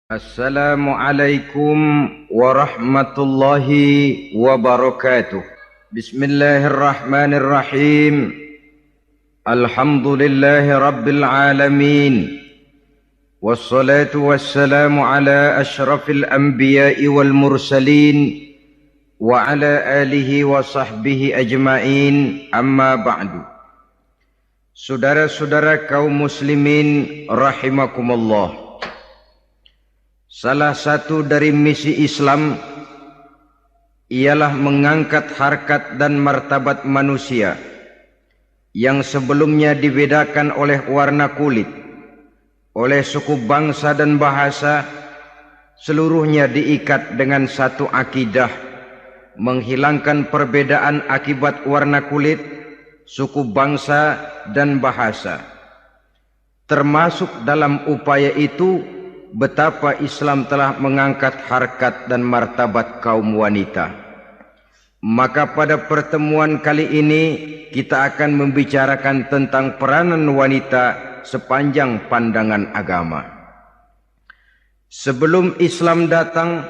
Assalamualaikum warahmatullahi wabarakatuh. Bismillahirrahmanirrahim. Alhamdulillahi rabbil alamin. Wassalatu wassalamu ala ashrafil anbiya'i wal mursalin wa ala alihi wa sahbihi ajma'in, amma ba'du. Saudara-saudara kaum muslimin rahimakumullah. Salah satu dari misi Islam ialah mengangkat harkat dan martabat manusia yang sebelumnya dibedakan oleh warna kulit, oleh suku bangsa dan bahasa. Seluruhnya diikat dengan satu akidah, menghilangkan perbedaan akibat warna kulit, suku bangsa dan bahasa. Termasuk dalam upaya itu betapa Islam telah mengangkat harkat dan martabat kaum wanita. Maka pada pertemuan kali ini kita akan membicarakan tentang peranan wanita sepanjang pandangan agama. Sebelum Islam datang,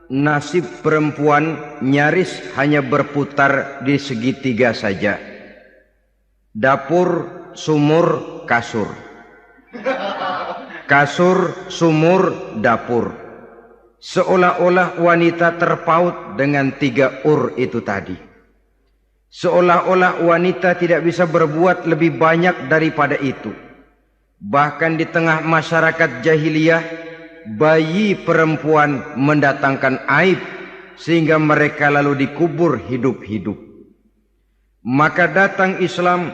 nasib perempuan nyaris hanya berputar di segitiga saja. Dapur, sumur, kasur. Kasur, sumur, dapur. Seolah-olah wanita terpaut dengan tiga itu tadi. Seolah-olah wanita tidak bisa berbuat lebih banyak daripada itu. Bahkan di tengah masyarakat jahiliyah, bayi perempuan mendatangkan aib sehingga mereka lalu dikubur hidup-hidup. Maka datang Islam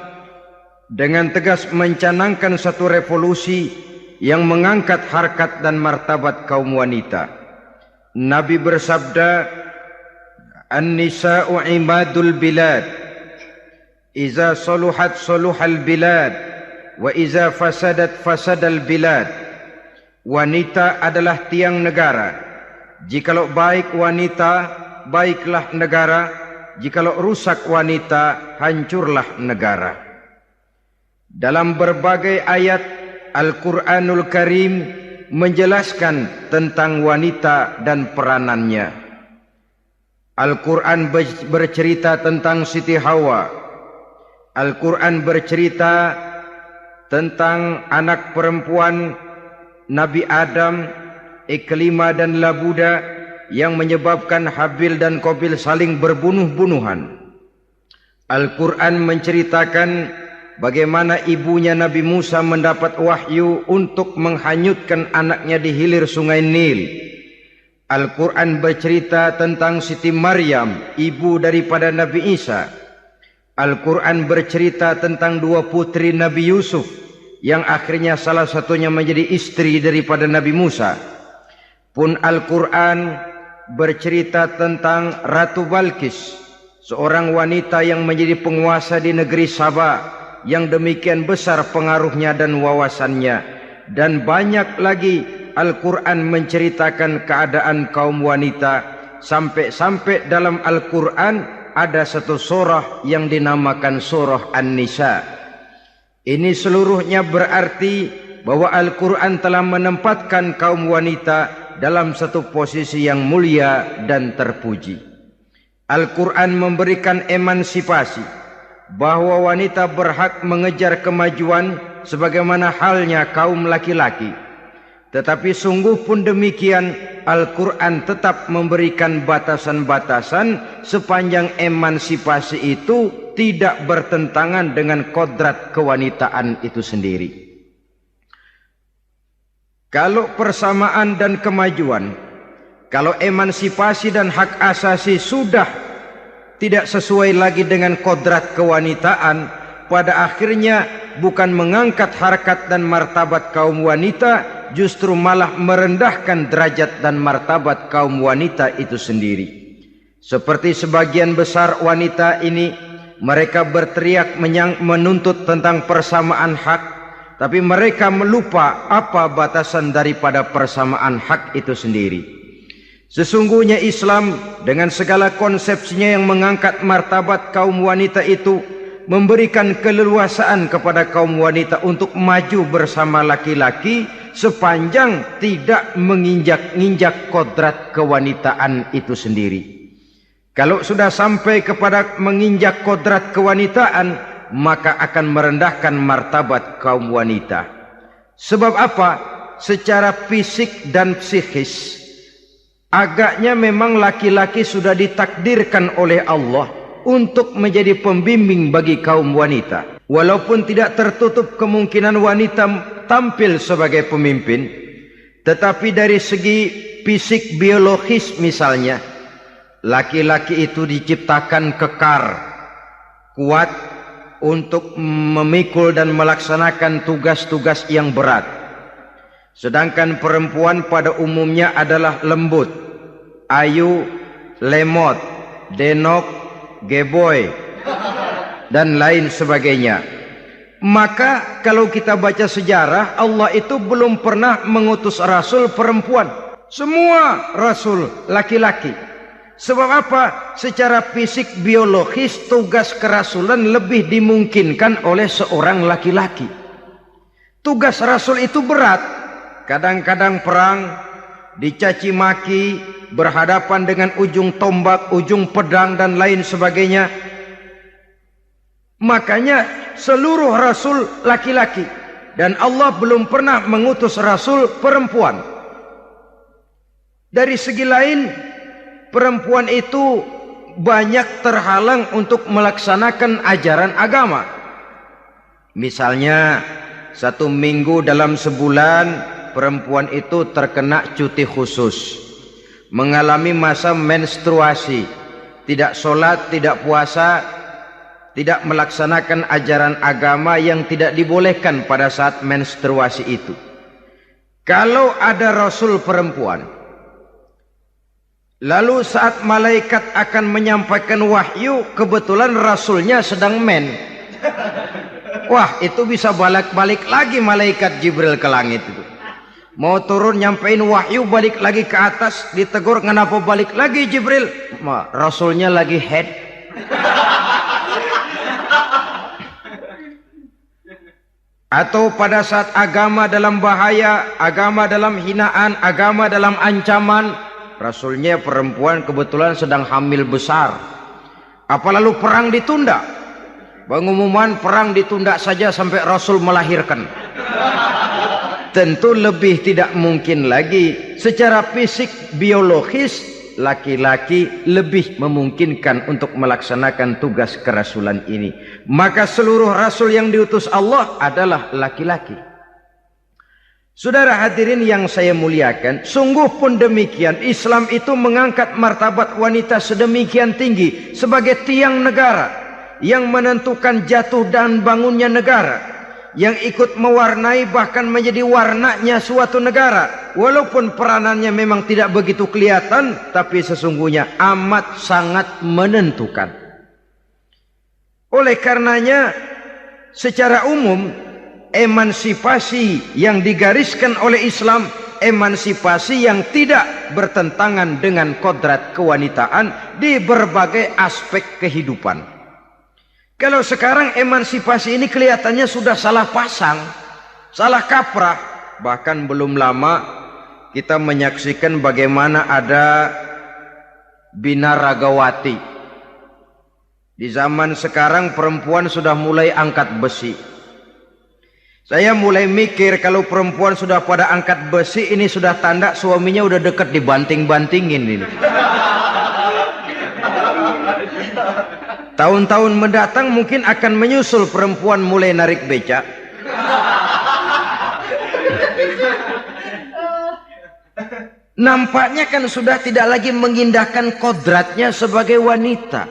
dengan tegas mencanangkan satu revolusi yang mengangkat harkat dan martabat kaum wanita. Nabi bersabda, "An-nisa'u imadul bilad. Iza saluhat saluhal bilad, wa iza fasadat fasadal bilad." Wanita adalah tiang negara. Jikalau baik wanita, baiklah negara. Jikalau rusak wanita, hancurlah negara. Dalam berbagai ayat Al-Quranul Karim menjelaskan tentang wanita dan peranannya. Al-Quran bercerita tentang Siti Hawa. Al-Quran bercerita tentang anak perempuan Nabi Adam, Iklimah dan Labuda, yang menyebabkan Habil dan Qabil saling berbunuh-bunuhan. Al-Quran menceritakan bagaimana ibunya Nabi Musa mendapat wahyu untuk menghanyutkan anaknya di hilir sungai Nil. Al-Quran bercerita tentang Siti Maryam, ibu daripada Nabi Isa. Al-Quran bercerita tentang dua putri Nabi Yusuf, yang akhirnya salah satunya menjadi istri daripada Nabi Musa. Pun Al-Quran bercerita tentang Ratu Balkis, seorang wanita yang menjadi penguasa di negeri Sabah, yang demikian besar pengaruhnya dan wawasannya. Dan banyak lagi Al-Quran menceritakan keadaan kaum wanita. Sampai-sampai dalam Al-Quran ada satu surah yang dinamakan surah An-Nisa. Ini seluruhnya berarti bahwa Al-Quran telah menempatkan kaum wanita dalam satu posisi yang mulia dan terpuji. Al-Quran memberikan emansipasi, bahwa wanita berhak mengejar kemajuan sebagaimana halnya kaum laki-laki. Tetapi sungguh pun demikian, Al-Quran tetap memberikan batasan-batasan sepanjang emansipasi itu tidak bertentangan dengan kodrat kewanitaan itu sendiri. Kalau persamaan dan kemajuan, kalau emansipasi dan hak asasi sudah tidak sesuai lagi dengan kodrat kewanitaan, pada akhirnya bukan mengangkat harkat dan martabat kaum wanita, justru malah merendahkan derajat dan martabat kaum wanita itu sendiri. Seperti sebagian besar wanita ini, mereka berteriak menuntut tentang persamaan hak, tapi mereka melupa apa batasan daripada persamaan hak itu sendiri. Sesungguhnya Islam dengan segala konsepsinya yang mengangkat martabat kaum wanita itu memberikan keleluasaan kepada kaum wanita untuk maju bersama laki-laki sepanjang tidak menginjak-injak kodrat kewanitaan itu sendiri. Kalau sudah sampai kepada menginjak kodrat kewanitaan, maka akan merendahkan martabat kaum wanita. Sebab apa? Secara fisik dan psikis, agaknya memang laki-laki sudah ditakdirkan oleh Allah untuk menjadi pembimbing bagi kaum wanita. Walaupun tidak tertutup kemungkinan wanita tampil sebagai pemimpin, tetapi dari segi fisik biologis misalnya, laki-laki itu diciptakan kekar, kuat untuk memikul dan melaksanakan tugas-tugas yang berat. Sedangkan perempuan pada umumnya adalah lembut, ayu, lemot, denok, geboy, dan lain sebagainya. Maka kalau kita baca sejarah, Allah itu belum pernah mengutus rasul perempuan. Semua rasul laki-laki. Sebab apa? Secara fisik biologis tugas kerasulan lebih dimungkinkan oleh seorang laki-laki. Tugas rasul itu berat. Kadang-kadang perang, dicaci maki, berhadapan dengan ujung tombak, ujung pedang dan lain sebagainya. Makanya seluruh rasul laki-laki, dan Allah belum pernah mengutus rasul perempuan. Dari segi lain, perempuan itu banyak terhalang untuk melaksanakan ajaran agama. Misalnya 1 minggu dalam sebulan perempuan itu terkena cuti khusus, mengalami masa menstruasi, tidak sholat, tidak puasa, tidak melaksanakan ajaran agama yang tidak dibolehkan pada saat menstruasi itu. Kalau ada rasul perempuan, lalu saat malaikat akan menyampaikan wahyu, kebetulan rasulnya sedang wah, itu bisa balik-balik lagi malaikat Jibril ke langit itu. Mau turun nyampein wahyu, balik lagi ke atas, ditegur, kenapa balik lagi Jibril? Rasulnya lagi head. Atau pada saat agama dalam bahaya, agama dalam hinaan, agama dalam ancaman, rasulnya perempuan kebetulan sedang hamil besar. Apa lalu perang ditunda? Pengumuman perang ditunda saja sampai rasul melahirkan. Tentu lebih tidak mungkin lagi. Secara fisik biologis, laki-laki lebih memungkinkan untuk melaksanakan tugas kerasulan ini. Maka seluruh rasul yang diutus Allah adalah laki-laki. Saudara hadirin yang saya muliakan, sungguh pun demikian, Islam itu mengangkat martabat wanita sedemikian tinggi sebagai tiang negara yang menentukan jatuh dan bangunnya negara, yang ikut mewarnai bahkan menjadi warnanya suatu negara. Walaupun peranannya memang tidak begitu kelihatan, tapi sesungguhnya amat sangat menentukan. Oleh karenanya, secara umum, emansipasi yang digariskan oleh Islam, emansipasi yang tidak bertentangan dengan kodrat kewanitaan di berbagai aspek kehidupan. Kalau sekarang emansipasi ini kelihatannya sudah salah pasang, salah kaprah. Bahkan belum lama kita menyaksikan bagaimana ada binaragawati. Di zaman sekarang perempuan sudah mulai angkat besi. Saya mulai mikir kalau perempuan sudah pada angkat besi, ini sudah tanda suaminya udah deket dibanting-bantingin ini. Tahun-tahun mendatang mungkin akan menyusul perempuan mulai narik becak. Nampaknya kan sudah tidak lagi mengindahkan kodratnya sebagai wanita.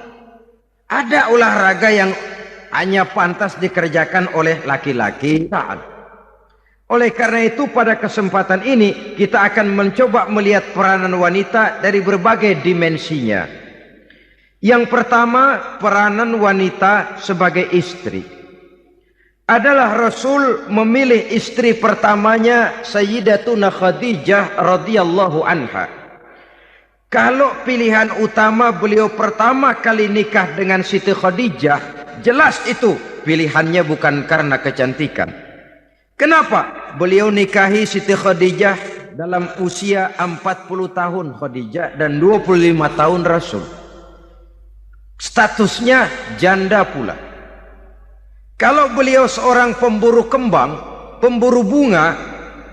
Ada olahraga yang hanya pantas dikerjakan oleh laki-laki. Oleh karena itu pada kesempatan ini kita akan mencoba melihat peranan wanita dari berbagai dimensinya. Yang pertama, peranan wanita sebagai istri. Adalah Rasul memilih istri pertamanya Sayyidatuna Khadijah radhiyallahu anha. Kalau pilihan utama beliau pertama kali nikah dengan Siti Khadijah, jelas itu pilihannya bukan karena kecantikan. Kenapa? beliau nikahi Siti Khadijah dalam usia 40 tahun Khadijah dan 25 tahun Rasul. Statusnya janda pula. Kalau beliau seorang pemburu kembang, pemburu bunga,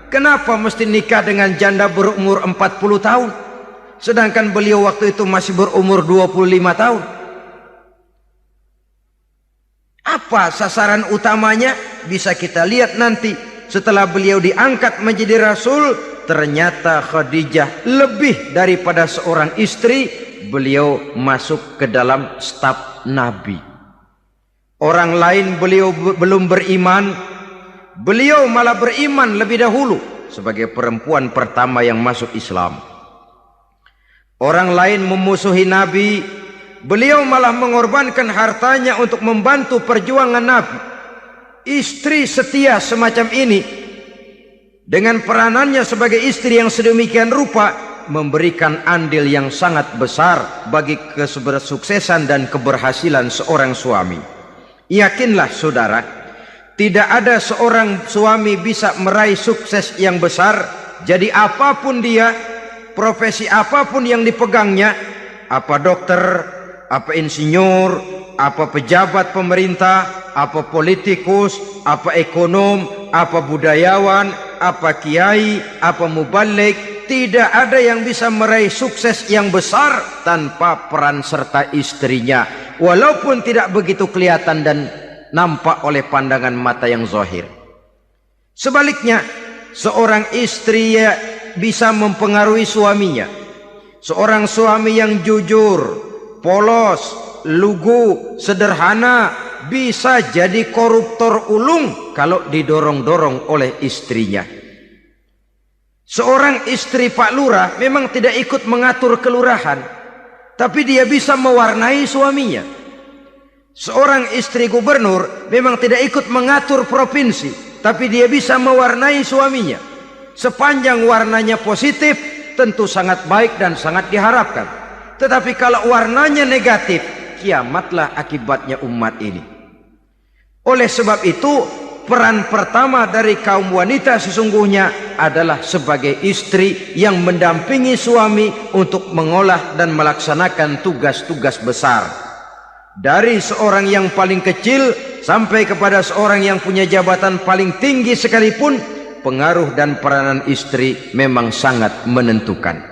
kenapa mesti nikah dengan janda berumur 40 tahun? Sedangkan beliau waktu itu masih berumur 25 tahun. Apa sasaran utamanya? Bisa kita lihat nanti. Setelah beliau diangkat menjadi Rasul, ternyata Khadijah lebih daripada seorang istri. Beliau masuk ke dalam staf Nabi. Orang lain beliau belum beriman, beliau malah beriman lebih dahulu sebagai perempuan pertama yang masuk Islam. Orang lain memusuhi Nabi, beliau malah mengorbankan hartanya untuk membantu perjuangan Nabi. Istri setia semacam ini, dengan peranannya sebagai istri yang sedemikian rupa, memberikan andil yang sangat besar bagi kesuksesan dan keberhasilan seorang suami. Yakinlah saudara, tidak ada seorang suami bisa meraih sukses yang besar, jadi apapun dia, profesi apapun yang dipegangnya, apa dokter, apa insinyur, apa pejabat pemerintah, apa politikus, apa ekonom, apa budayawan, apa kiai, apa mubalik, tidak ada yang bisa meraih sukses yang besar tanpa peran serta istrinya, walaupun tidak begitu kelihatan dan nampak oleh pandangan mata yang zahir. Sebaliknya, seorang istri bisa mempengaruhi suaminya. Seorang suami yang jujur, polos, lugu, sederhana, bisa jadi koruptor ulung kalau didorong-dorong oleh istrinya. Seorang istri Pak Lurah memang tidak ikut mengatur kelurahan, tapi dia bisa mewarnai suaminya. Seorang istri gubernur memang tidak ikut mengatur provinsi, tapi dia bisa mewarnai suaminya. Sepanjang warnanya positif, tentu sangat baik dan sangat diharapkan. Tetapi kalau warnanya negatif, kiamatlah akibatnya umat ini. Oleh sebab itu, peran pertama dari kaum wanita sesungguhnya adalah sebagai istri yang mendampingi suami untuk mengolah dan melaksanakan tugas-tugas besar. Dari seorang yang paling kecil sampai kepada seorang yang punya jabatan paling tinggi sekalipun, pengaruh dan peranan istri memang sangat menentukan.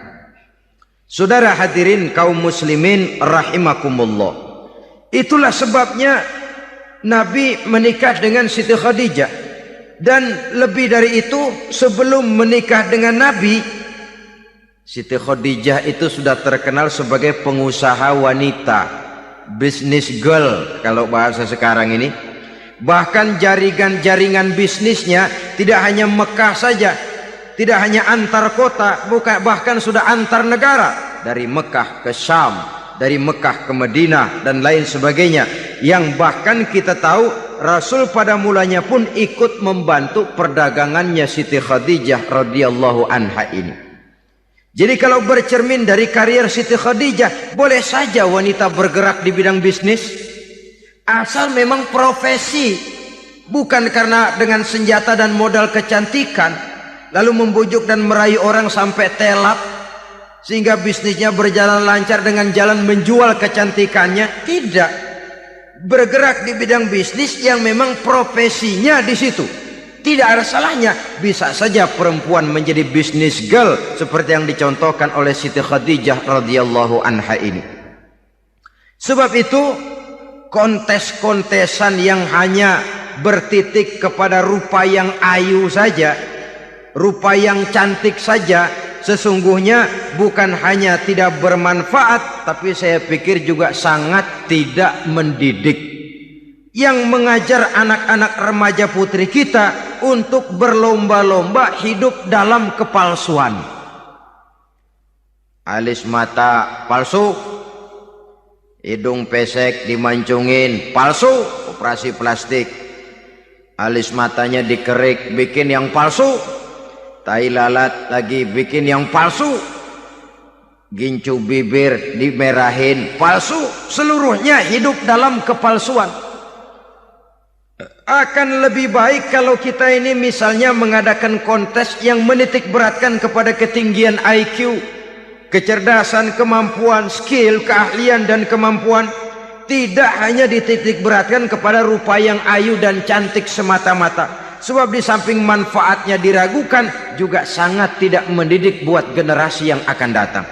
Saudara hadirin kaum muslimin rahimakumullah. Itulah sebabnya Nabi menikah dengan Siti Khadijah. Dan lebih dari itu, sebelum menikah dengan Nabi, Siti Khadijah itu sudah terkenal sebagai pengusaha wanita, business girl kalau bahasa sekarang ini. Bahkan jaringan bisnisnya tidak hanya Mekah saja, tidak hanya antar kota, bahkan sudah antar negara, dari Mekah ke Syam, dari Mekah ke Madinah dan lain sebagainya, yang bahkan kita tahu Rasul pada mulanya pun ikut membantu perdagangannya Siti Khadijah radhiyallahu anha ini. Jadi kalau bercermin dari karier Siti Khadijah, boleh saja wanita bergerak di bidang bisnis, asal memang profesi, bukan karena dengan senjata dan modal kecantikan lalu membujuk dan merayu orang sampai telap sehingga bisnisnya berjalan lancar dengan jalan menjual kecantikannya. Tidak, bergerak di bidang bisnis yang memang profesinya di situ. Tidak ada salahnya. Bisa saja perempuan menjadi business girl seperti yang dicontohkan oleh Siti Khadijah radhiyallahu anha ini. Sebab itu, kontes-kontesan yang hanya bertitik kepada rupa yang ayu saja, rupa yang cantik saja, sesungguhnya bukan hanya tidak bermanfaat, tapi saya pikir juga sangat tidak mendidik. Yang mengajar anak-anak remaja putri kita untuk berlomba-lomba hidup dalam kepalsuan. Alis mata palsu, hidung pesek dimancungin palsu, operasi plastik. Alis matanya dikerik, bikin yang palsu. Tai lalat lagi bikin yang palsu. Gincu bibir dimerahin, palsu. Seluruhnya hidup dalam kepalsuan. Akan lebih baik kalau kita ini misalnya mengadakan kontes yang menitik beratkan kepada ketinggian IQ, kecerdasan, kemampuan, skill, keahlian dan kemampuan. Tidak hanya dititik beratkan kepada rupa yang ayu dan cantik semata-mata. Sebab di samping manfaatnya diragukan, juga sangat tidak mendidik buat generasi yang akan datang.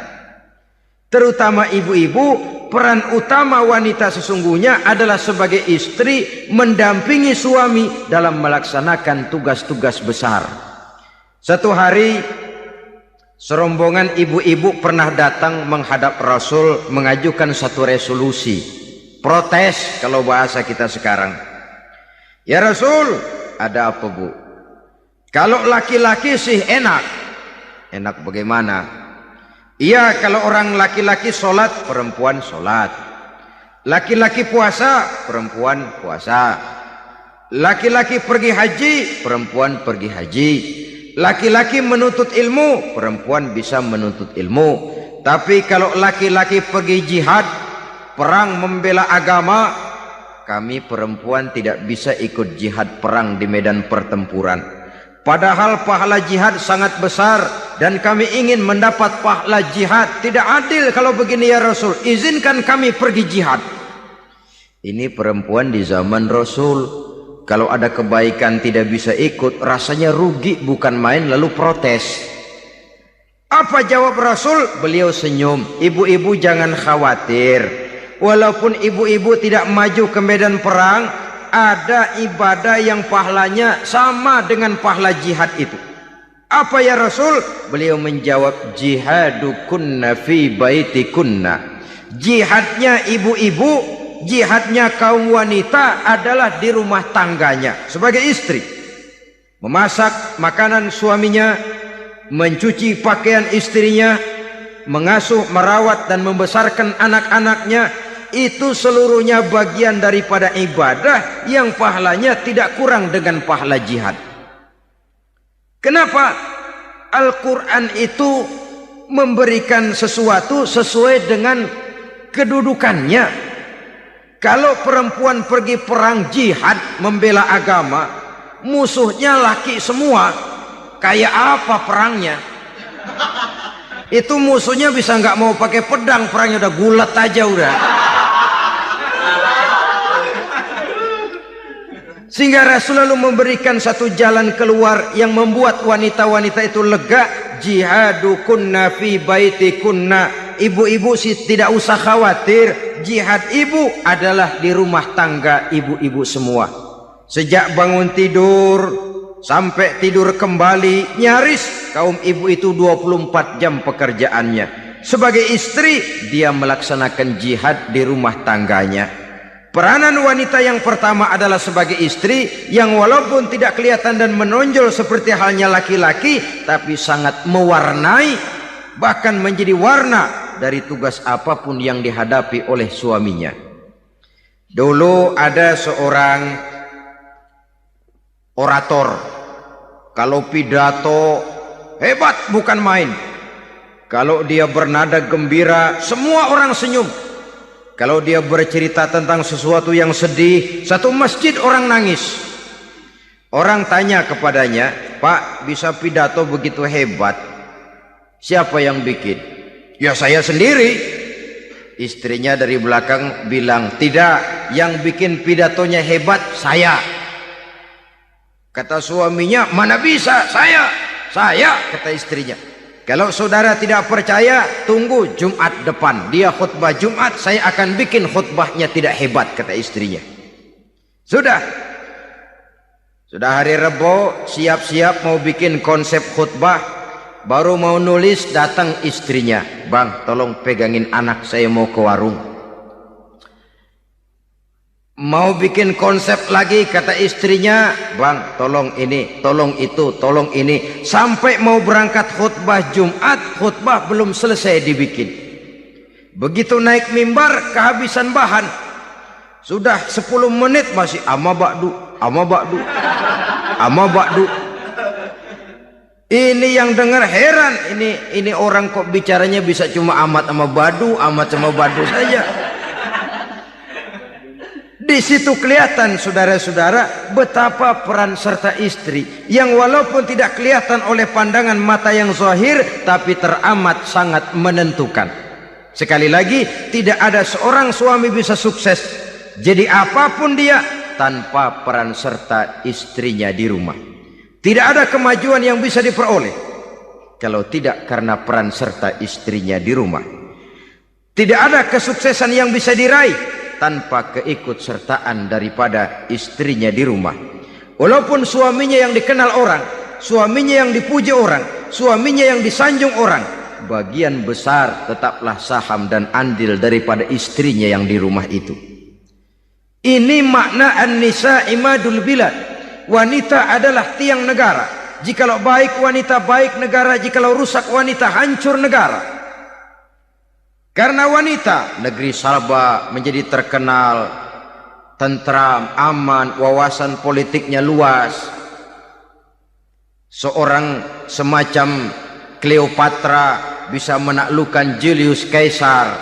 Terutama ibu-ibu, peran utama wanita sesungguhnya adalah sebagai istri mendampingi suami dalam melaksanakan tugas-tugas besar. Satu hari, serombongan ibu-ibu pernah datang menghadap Rasul mengajukan satu resolusi, protes kalau bahasa kita sekarang. Ya Rasul, ada apa bu? Kalau laki-laki sih enak. Enak bagaimana? Iya, kalau orang laki-laki sholat, perempuan sholat. Laki-laki puasa, perempuan puasa. Laki-laki pergi haji, perempuan pergi haji. Laki-laki menuntut ilmu, perempuan bisa menuntut ilmu. Tapi kalau laki-laki pergi jihad, perang membela agama, kami perempuan tidak bisa ikut jihad perang di medan pertempuran. Padahal pahala jihad sangat besar dan kami ingin mendapat pahala jihad. Tidak adil kalau begini ya Rasul. Izinkan kami pergi jihad. Ini perempuan di zaman Rasul. Kalau ada kebaikan tidak bisa ikut, rasanya rugi bukan main, lalu protes. Apa jawab Rasul? Beliau senyum. Ibu-ibu jangan khawatir. Walaupun ibu-ibu tidak maju ke medan perang, ada ibadah yang pahalanya sama dengan pahala jihad itu. Apa ya Rasul? Beliau menjawab, jihadukunna fi baitikunna. Jihadnya ibu-ibu, jihadnya kaum wanita adalah di rumah tangganya sebagai istri. Memasak makanan suaminya, mencuci pakaian istrinya, mengasuh, merawat dan membesarkan anak-anaknya. Itu seluruhnya bagian daripada ibadah yang pahalanya tidak kurang dengan pahala jihad. Kenapa? Al-Quran itu memberikan sesuatu sesuai dengan kedudukannya. Kalau perempuan pergi perang jihad membela agama, musuhnya laki semua, kayak apa perangnya? Itu musuhnya bisa nggak mau pakai pedang, perangnya udah gulat aja udah. Sehingga Rasul lalu memberikan satu jalan keluar yang membuat wanita-wanita itu lega. Jihadukunna fi baitikunna. Ibu-ibu sih tidak usah khawatir. Jihad ibu adalah di rumah tangga ibu-ibu semua. Sejak bangun tidur sampai tidur kembali, nyaris kaum ibu itu 24 jam pekerjaannya. Sebagai istri, dia melaksanakan jihad di rumah tangganya. Peranan wanita yang pertama adalah sebagai istri yang walaupun tidak kelihatan dan menonjol seperti halnya laki-laki, tapi sangat mewarnai, bahkan menjadi warna dari tugas apapun yang dihadapi oleh suaminya. Dulu ada seorang orator, kalau pidato hebat bukan main. Kalau dia bernada gembira, semua orang senyum. Kalau dia bercerita tentang sesuatu yang sedih, satu masjid orang nangis. Orang tanya kepadanya, Pak, bisa pidato begitu hebat, siapa yang bikin? Ya saya sendiri. Istrinya dari belakang bilang, tidak, yang bikin pidatonya hebat saya. Kata suaminya, mana bisa, saya, kata istrinya. Kalau saudara tidak percaya, tunggu Jumat depan. Dia khutbah Jumat, saya akan bikin khutbahnya tidak hebat, kata istrinya. Sudah hari Rebo, siap-siap mau bikin konsep khutbah. Baru mau nulis, datang istrinya. Bang, tolong pegangin anak, saya mau ke warung. Mau bikin konsep lagi, kata istrinya, bang tolong ini, tolong itu, tolong ini. Sampai mau berangkat khutbah Jumat, khutbah belum selesai dibikin. Begitu naik mimbar, kehabisan bahan. Sudah 10 menit masih ama bakdu. Ini yang dengar heran, ini orang kok bicaranya bisa cuma amat sama badu saja. Di situ kelihatan saudara-saudara betapa peran serta istri yang walaupun tidak kelihatan oleh pandangan mata yang zahir, tapi teramat sangat menentukan. Sekali lagi, tidak ada seorang suami bisa sukses jadi apapun dia tanpa peran serta istrinya di rumah. Tidak ada kemajuan yang bisa diperoleh kalau tidak karena peran serta istrinya di rumah. Tidak ada kesuksesan yang bisa diraih tanpa keikutsertaan daripada istrinya di rumah. Walaupun suaminya yang dikenal orang, suaminya yang dipuji orang, suaminya yang disanjung orang, bagian besar tetaplah saham dan andil daripada istrinya yang di rumah itu. Ini makna an-nisa imadul bilad. Wanita adalah tiang negara. Jikalau baik wanita, baik negara. Jikalau rusak wanita, hancur negara. Karena wanita, negeri Sabah menjadi terkenal, tentram, aman, wawasan politiknya luas. Seorang semacam Cleopatra bisa menaklukkan Julius Caesar.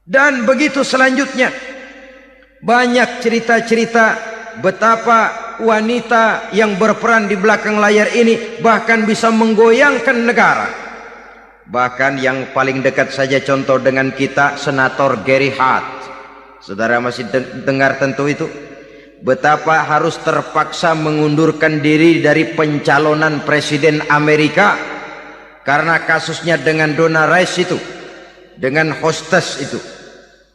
Dan begitu selanjutnya. Banyak cerita-cerita betapa wanita yang berperan di belakang layar ini bahkan bisa menggoyangkan negara. Bahkan yang paling dekat saja contoh dengan kita, Senator Gary Hart. Saudara masih dengar tentu itu. Betapa harus terpaksa mengundurkan diri dari pencalonan presiden Amerika karena kasusnya dengan Donna Rice itu, dengan hostess itu.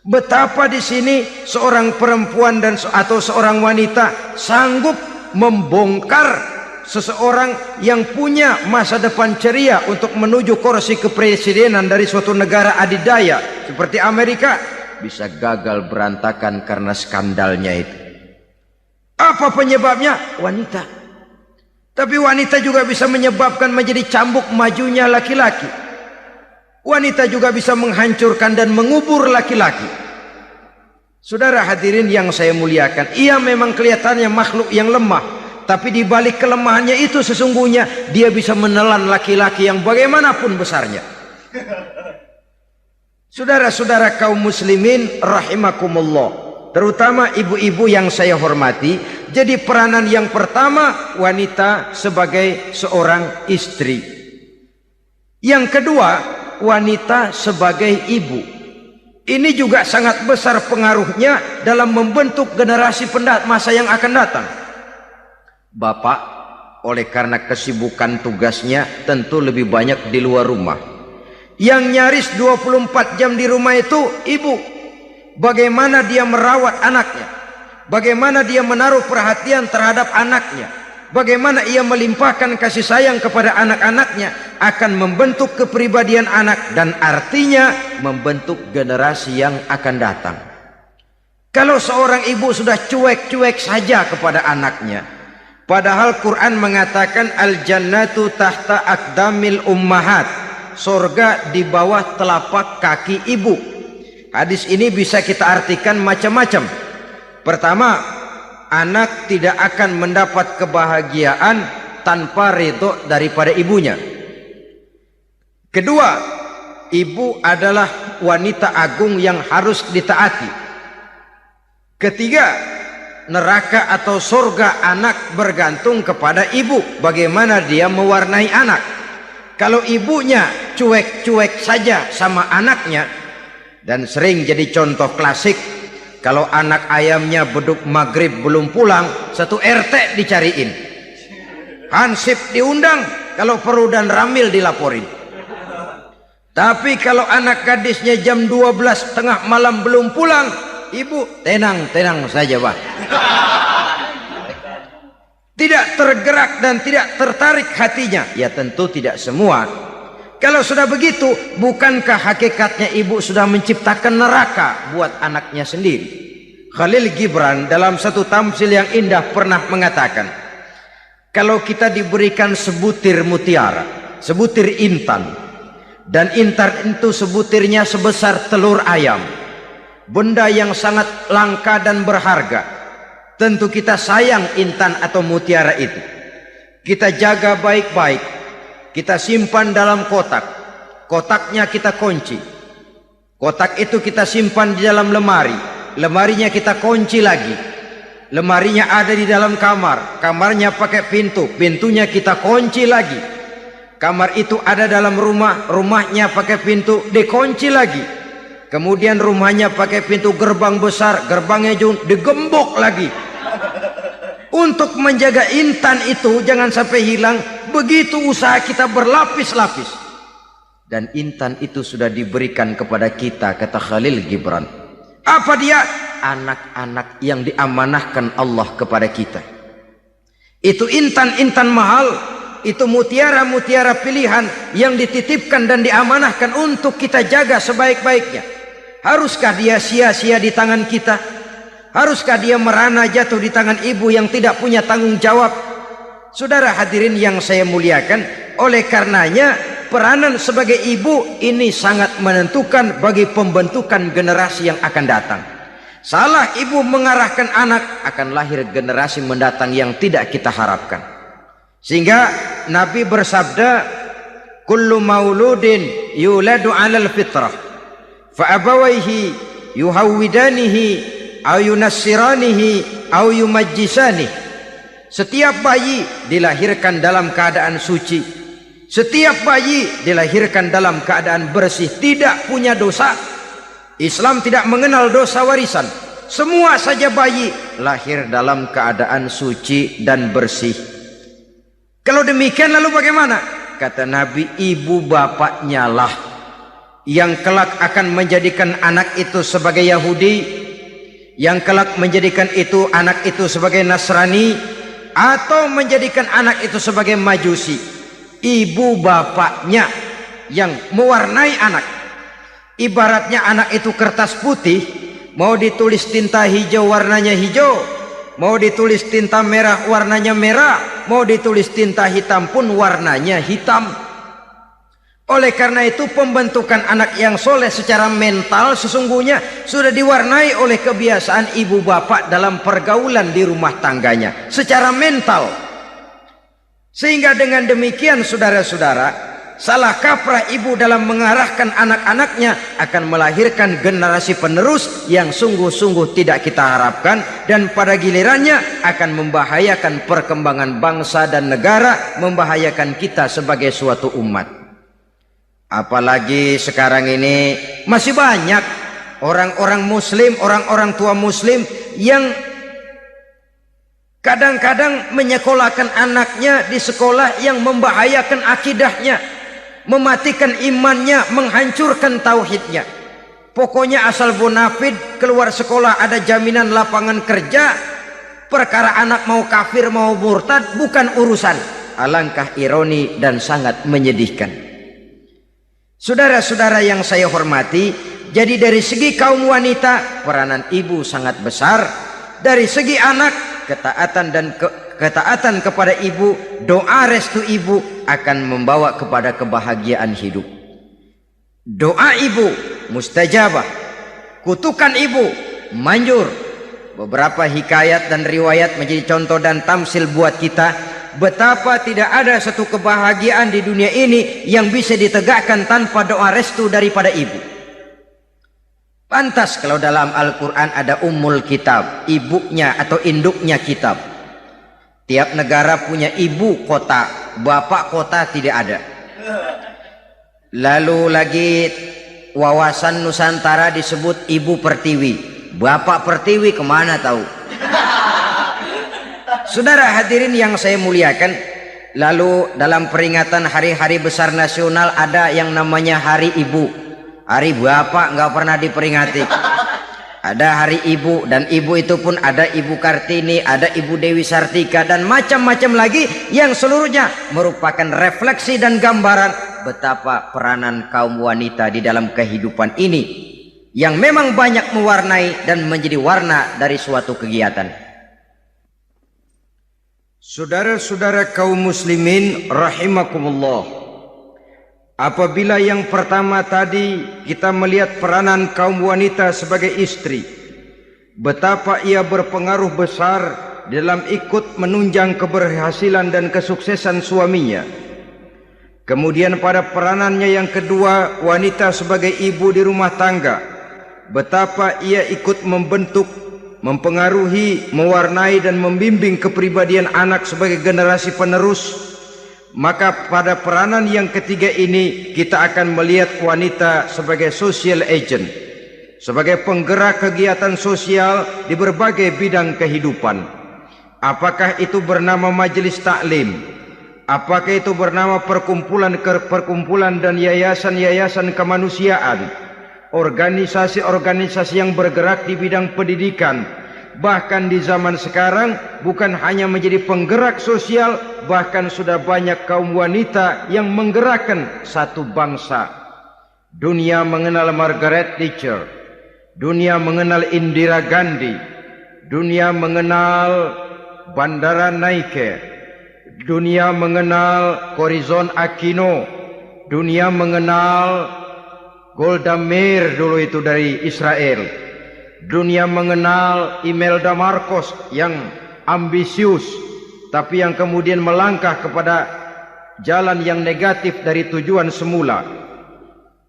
Betapa di sini seorang perempuan atau seorang wanita sanggup membongkar seseorang yang punya masa depan ceria untuk menuju kursi kepresidenan dari suatu negara adidaya seperti Amerika, bisa gagal berantakan karena skandalnya itu. Apa penyebabnya? Wanita. Tapi wanita juga bisa menyebabkan menjadi cambuk majunya laki-laki. Wanita juga bisa menghancurkan dan mengubur laki-laki. Saudara hadirin yang saya muliakan, ia memang kelihatannya makhluk yang lemah, tapi di balik kelemahannya itu sesungguhnya dia bisa menelan laki-laki yang bagaimanapun besarnya. Saudara-saudara kaum muslimin rahimakumullah, terutama ibu-ibu yang saya hormati, jadi peranan yang pertama wanita sebagai seorang istri. Yang kedua, wanita sebagai ibu. Ini juga sangat besar pengaruhnya dalam membentuk generasi masa yang akan datang. Bapak, oleh karena kesibukan tugasnya, tentu lebih banyak di luar rumah. Yang nyaris 24 jam di rumah itu ibu. Bagaimana dia merawat anaknya, bagaimana dia menaruh perhatian terhadap anaknya, bagaimana ia melimpahkan kasih sayang kepada anak-anaknya, akan membentuk kepribadian anak dan artinya membentuk generasi yang akan datang. Kalau seorang ibu sudah cuek-cuek saja kepada anaknya, padahal Quran mengatakan al-jannatu tahta aqdamil ummahat, surga di bawah telapak kaki ibu. Hadis ini bisa kita artikan macam-macam. Pertama, anak tidak akan mendapat kebahagiaan tanpa ridho daripada ibunya. Kedua, ibu adalah wanita agung yang harus ditaati. Ketiga, neraka atau surga anak bergantung kepada ibu, bagaimana dia mewarnai anak. Kalau ibunya cuek-cuek saja sama anaknya, dan sering jadi contoh klasik, kalau anak ayamnya beduk maghrib belum pulang, satu RT dicariin, hansip diundang, kalau perlu dan ramil dilaporin. Tapi kalau anak gadisnya jam 12 tengah malam belum pulang, ibu tenang-tenang saja, Pak. Tidak tergerak dan tidak tertarik hatinya. Ya tentu tidak semua. Kalau sudah begitu, bukankah hakikatnya ibu sudah menciptakan neraka buat anaknya sendiri? Khalil Gibran dalam satu tamsil yang indah pernah mengatakan, kalau kita diberikan sebutir mutiara, sebutir intan, dan intan itu sebutirnya sebesar telur ayam, benda yang sangat langka dan berharga, tentu kita sayang intan atau mutiara itu. Kita jaga baik-baik, kita simpan dalam kotak, kotaknya kita kunci, kotak itu kita simpan di dalam lemari, lemarinya kita kunci lagi. Lemarinya ada di dalam kamar, kamarnya pakai pintu, pintunya kita kunci lagi. Kamar itu ada dalam rumah, rumahnya pakai pintu, dikunci lagi. Kemudian rumahnya pakai pintu gerbang besar, gerbangnya juga digembok lagi. Untuk menjaga intan itu jangan sampai hilang, begitu usaha kita berlapis-lapis. Dan intan itu sudah diberikan kepada kita, kata Khalil Gibran. Apa dia? Anak-anak yang diamanahkan Allah kepada kita. Itu intan-intan mahal, itu mutiara-mutiara pilihan yang dititipkan dan diamanahkan untuk kita jaga sebaik-baiknya. Haruskah dia sia-sia di tangan kita? Haruskah dia merana jatuh di tangan ibu yang tidak punya tanggung jawab? Saudara hadirin yang saya muliakan, oleh karenanya peranan sebagai ibu ini sangat menentukan bagi pembentukan generasi yang akan datang. Salah ibu mengarahkan anak, akan lahir generasi mendatang yang tidak kita harapkan. Sehingga Nabi bersabda, kullu mauludin yuladu 'alal fitrah fa abawaihi yuhawwidanihi aw yunassiranihi aw yumajjisanihi. Setiap bayi dilahirkan dalam keadaan suci. Setiap bayi dilahirkan dalam keadaan bersih, tidak punya dosa. Islam tidak mengenal dosa warisan. Semua saja bayi lahir dalam keadaan suci dan bersih. Kalau demikian lalu bagaimana? Kata Nabi, ibu bapaknya lah yang kelak akan menjadikan anak itu sebagai Yahudi, yang kelak menjadikan itu anak itu sebagai Nasrani, atau menjadikan anak itu sebagai Majusi. Ibu bapaknya yang mewarnai anak. Ibaratnya anak itu kertas putih, mau ditulis tinta hijau warnanya hijau, mau ditulis tinta merah warnanya merah, mau ditulis tinta hitam pun warnanya hitam. Oleh karena itu pembentukan anak yang soleh secara mental sesungguhnya sudah diwarnai oleh kebiasaan ibu bapak dalam pergaulan di rumah tangganya secara mental. Sehingga dengan demikian saudara-saudara, salah kaprah ibu dalam mengarahkan anak-anaknya akan melahirkan generasi penerus yang sungguh-sungguh tidak kita harapkan, dan pada gilirannya akan membahayakan perkembangan bangsa dan negara, membahayakan kita sebagai suatu umat. Apalagi sekarang ini masih banyak orang-orang muslim, orang-orang tua muslim yang kadang-kadang menyekolahkan anaknya di sekolah yang membahayakan akidahnya, mematikan imannya, menghancurkan tauhidnya. Pokoknya asal bonafid keluar sekolah ada jaminan lapangan kerja. Perkara anak mau kafir mau murtad bukan urusan. Alangkah ironi dan sangat menyedihkan. Saudara-saudara yang saya hormati, jadi dari segi kaum wanita peranan ibu sangat besar. Dari segi anak, ketaatan kepada ibu, doa restu ibu akan membawa kepada kebahagiaan hidup. Doa ibu mustajabah, kutukan ibu manjur. Beberapa hikayat dan riwayat menjadi contoh dan tamsil buat kita betapa tidak ada satu kebahagiaan di dunia ini yang bisa ditegakkan tanpa doa restu daripada ibu. Pantas kalau dalam Al-Quran ada ummul kitab, ibunya atau induknya kitab. Tiap negara punya ibu kota, bapak kota tidak ada. Lalu lagi wawasan Nusantara disebut ibu pertiwi, bapak pertiwi kemana tahu. Saudara hadirin yang saya muliakan, lalu dalam peringatan hari-hari besar nasional ada yang namanya Hari Ibu. Hari bapak nggak pernah diperingati. Ada hari ibu, dan ibu itu pun ada Ibu Kartini, ada Ibu Dewi Sartika, dan macam-macam lagi yang seluruhnya merupakan refleksi dan gambaran betapa peranan kaum wanita di dalam kehidupan ini yang memang banyak mewarnai dan menjadi warna dari suatu kegiatan. Saudara-saudara kaum muslimin rahimakumullah, apabila yang pertama tadi kita melihat peranan kaum wanita sebagai istri, betapa ia berpengaruh besar dalam ikut menunjang keberhasilan dan kesuksesan suaminya. Kemudian pada peranannya yang kedua, wanita sebagai ibu di rumah tangga, betapa ia ikut membentuk, mempengaruhi, mewarnai dan membimbing kepribadian anak sebagai generasi penerus, maka pada peranan yang ketiga ini kita akan melihat wanita sebagai social agent, sebagai penggerak kegiatan sosial di berbagai bidang kehidupan. Apakah itu bernama majelis taklim, apakah itu bernama perkumpulan dan yayasan-yayasan kemanusiaan, organisasi-organisasi yang bergerak di bidang pendidikan, bahkan di zaman sekarang bukan hanya menjadi penggerak sosial, bahkan sudah banyak kaum wanita yang menggerakkan satu bangsa. Dunia mengenal Margaret Thatcher, dunia mengenal Indira Gandhi, dunia mengenal Bandara Naike, dunia mengenal Corazon Aquino, dunia mengenal Golda Meir dulu itu dari Israel, dunia mengenal Imelda Marcos yang ambisius tapi yang kemudian melangkah kepada jalan yang negatif dari tujuan semula.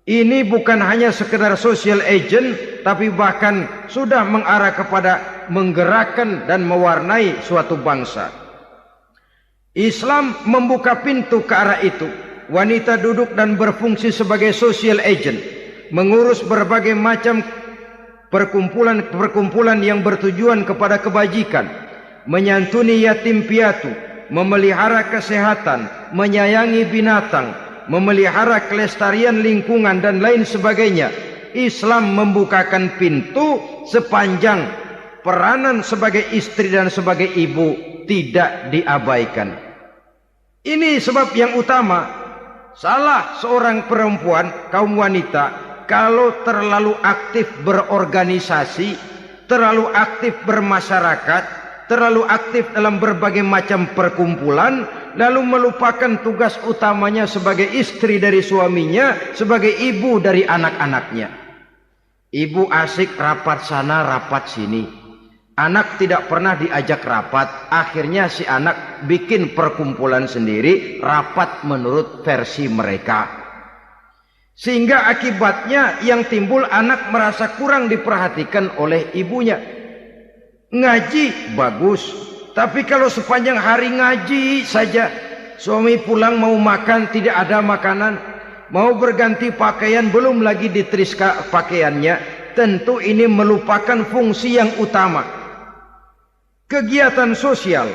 Ini bukan hanya sekedar social agent, tapi bahkan sudah mengarah kepada menggerakkan dan mewarnai suatu bangsa. Islam membuka pintu ke arah itu. Wanita duduk dan berfungsi sebagai social agent, mengurus berbagai macam perkumpulan yang bertujuan kepada kebajikan, menyantuni yatim piatu, memelihara kesehatan, menyayangi binatang, memelihara kelestarian lingkungan dan lain sebagainya. Islam membukakan pintu sepanjang peranan sebagai istri dan sebagai ibu tidak diabaikan. Ini sebab yang utama. Salah seorang perempuan, kaum wanita, kalau terlalu aktif berorganisasi, terlalu aktif bermasyarakat, terlalu aktif dalam berbagai macam perkumpulan, lalu melupakan tugas utamanya sebagai istri dari suaminya, sebagai ibu dari anak-anaknya. Ibu asik rapat sana, rapat sini. Anak tidak pernah diajak rapat, akhirnya si anak bikin perkumpulan sendiri, rapat menurut versi mereka. Sehingga akibatnya yang timbul anak merasa kurang diperhatikan oleh ibunya. Ngaji bagus, tapi kalau sepanjang hari ngaji saja, suami pulang mau makan tidak ada makanan, mau berganti pakaian belum lagi diteriska pakaiannya, tentu ini melupakan fungsi yang utama. Kegiatan sosial,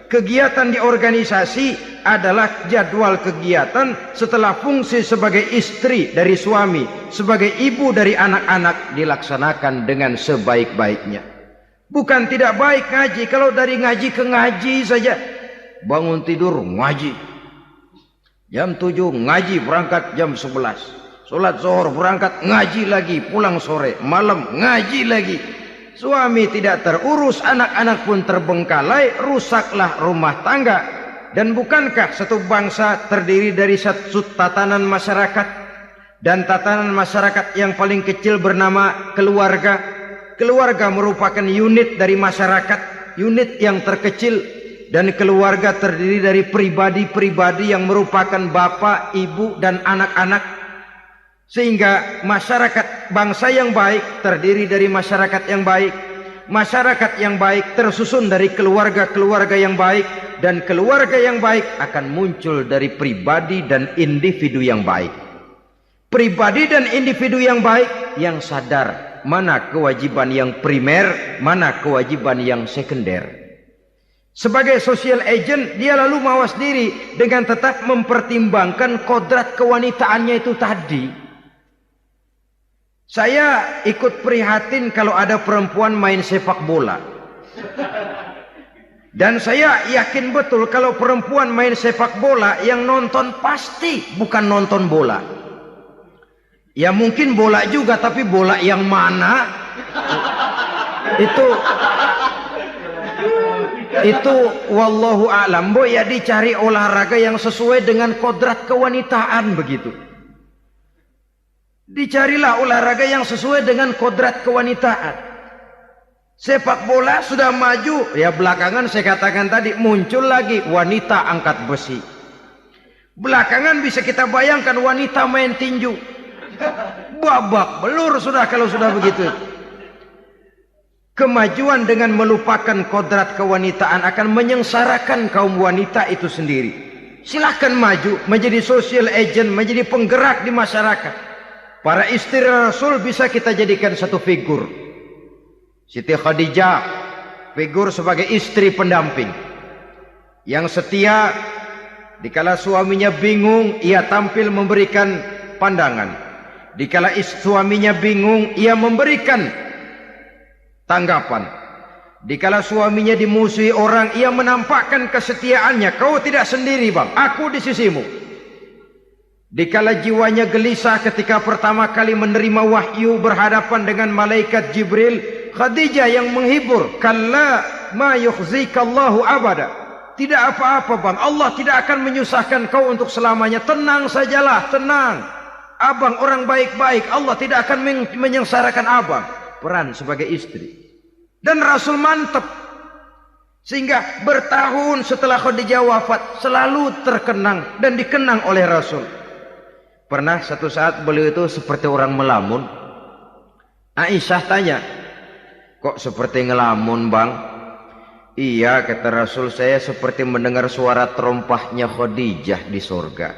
kegiatan di organisasi adalah jadwal kegiatan setelah fungsi sebagai istri dari suami, sebagai ibu dari anak-anak dilaksanakan dengan sebaik-baiknya. Bukan tidak baik ngaji, kalau dari ngaji ke ngaji saja. Bangun tidur ngaji, jam 7 ngaji, berangkat jam 11. Sholat zuhur berangkat ngaji lagi, pulang sore, malam ngaji lagi. Suami tidak terurus, anak-anak pun terbengkalai, rusaklah rumah tangga. Dan bukankah satu bangsa terdiri dari satu tatanan masyarakat, dan tatanan masyarakat yang paling kecil bernama keluarga. Keluarga merupakan unit dari masyarakat, unit yang terkecil, dan keluarga terdiri dari pribadi-pribadi yang merupakan bapak, ibu, dan anak-anak. Sehingga masyarakat bangsa yang baik terdiri dari masyarakat yang baik. Masyarakat yang baik tersusun dari keluarga-keluarga yang baik. Dan keluarga yang baik akan muncul dari pribadi dan individu yang baik. Pribadi dan individu yang baik yang sadar mana kewajiban yang primer, mana kewajiban yang sekunder. Sebagai social agent, dia lalu mawas diri dengan tetap mempertimbangkan kodrat kewanitaannya itu tadi. Saya ikut prihatin kalau ada perempuan main sepak bola. Dan saya yakin betul kalau perempuan main sepak bola, yang nonton pasti bukan nonton bola. Ya mungkin bola juga, tapi bola yang mana? Itu wallahu a'lam. Ya dicari olahraga yang sesuai dengan kodrat kewanitaan begitu. Dicarilah olahraga yang sesuai dengan kodrat kewanitaan. Sepak bola sudah maju, ya belakangan saya katakan tadi muncul lagi wanita angkat besi. Belakangan bisa kita bayangkan wanita main tinju. babak belur sudah kalau sudah begitu. Kemajuan dengan melupakan kodrat kewanitaan akan menyengsarakan kaum wanita itu sendiri. Silahkan maju menjadi social agent, menjadi penggerak di masyarakat. Para istri Rasul bisa kita jadikan satu figur. Siti Khadijah, figur sebagai istri pendamping yang setia. Dikala suaminya bingung, ia tampil memberikan pandangan. Dikala suaminya bingung, ia memberikan tanggapan. Dikala suaminya dimusuhi orang, ia menampakkan kesetiaannya. Kau tidak sendiri bang, aku di sisimu. Dikala jiwanya gelisah ketika pertama kali menerima wahyu berhadapan dengan malaikat Jibril, Khadijah yang menghibur. Kalla ma yukhzikallahu abada. Tidak apa-apa bang, Allah tidak akan menyusahkan kau untuk selamanya. Tenang sajalah, tenang. Abang orang baik-baik, Allah tidak akan menyengsarakan abang. Peran sebagai istri. Dan Rasul mantap. Sehingga bertahun setelah Khadijah wafat, selalu terkenang dan dikenang oleh Rasul. Pernah satu saat beliau itu seperti orang melamun. Aisyah tanya, kok seperti ngelamun bang? Iya, kata Rasul, saya seperti mendengar suara terompahnya Khadijah di surga.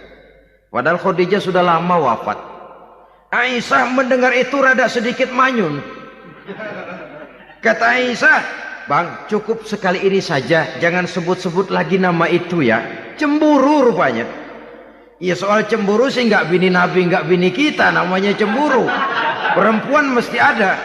Padahal Khadijah sudah lama wafat. Aisyah mendengar itu rada sedikit manyun. Kata Aisyah, bang, cukup sekali ini saja, jangan sebut-sebut lagi nama itu ya. Cemburu rupanya. Ya soal cemburu sih nggak bini Nabi, nggak bini kita, namanya cemburu. Perempuan mesti ada.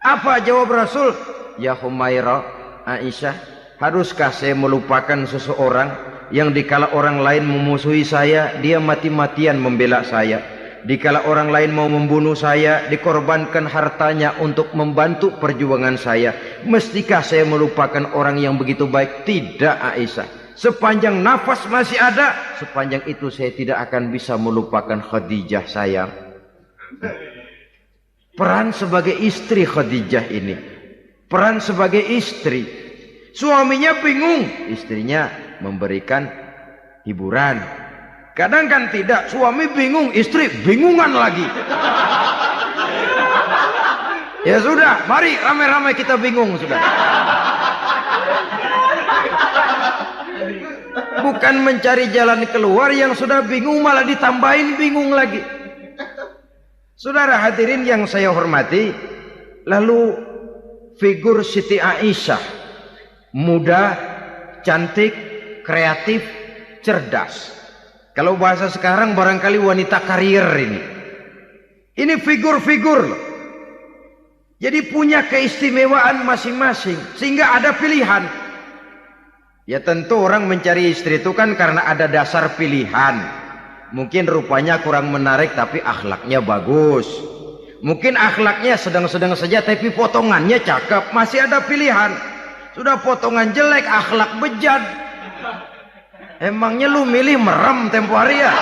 Apa jawab Rasul? Ya Humairah, Aisyah, haruskah saya melupakan seseorang yang dikala orang lain memusuhi saya, dia mati-matian membela saya. Dikala orang lain mau membunuh saya, dikorbankan hartanya untuk membantu perjuangan saya. Mestikah saya melupakan orang yang begitu baik? Tidak Aisyah. Sepanjang nafas masih ada, sepanjang itu saya tidak akan bisa melupakan Khadijah sayang. Peran sebagai istri Khadijah ini. Peran sebagai istri. Suaminya bingung, istrinya memberikan hiburan. Kadang kan tidak, suami bingung, istri bingungan lagi. Ya sudah, mari ramai-ramai kita bingung sudah. Bukan mencari jalan keluar, yang sudah bingung malah ditambahin bingung lagi. Saudara hadirin yang saya hormati, lalu figur Siti Aisyah, muda, cantik, kreatif, cerdas. Kalau bahasa sekarang barangkali wanita karier ini. Ini figur-figur loh. Jadi punya keistimewaan masing-masing. Sehingga ada pilihan. Ya tentu orang mencari istri itu kan karena ada dasar pilihan. Mungkin rupanya kurang menarik tapi akhlaknya bagus. Mungkin akhlaknya sedang-sedang saja tapi potongannya cakep. Masih ada pilihan. Sudah potongan jelek, akhlak bejat. Emangnya lu milih merem tempo hari ya?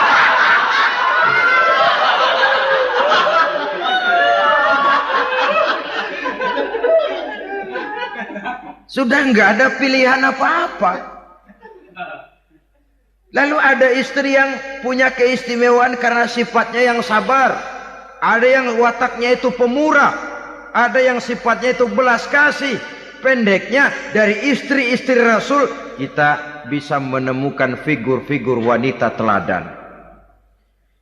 Sudah nggak ada pilihan apa-apa. Lalu ada istri yang punya keistimewaan karena sifatnya yang sabar. Ada yang wataknya itu pemurah. Ada yang sifatnya itu belas kasih. Pendeknya dari istri-istri Rasul kita bisa menemukan figur-figur wanita teladan.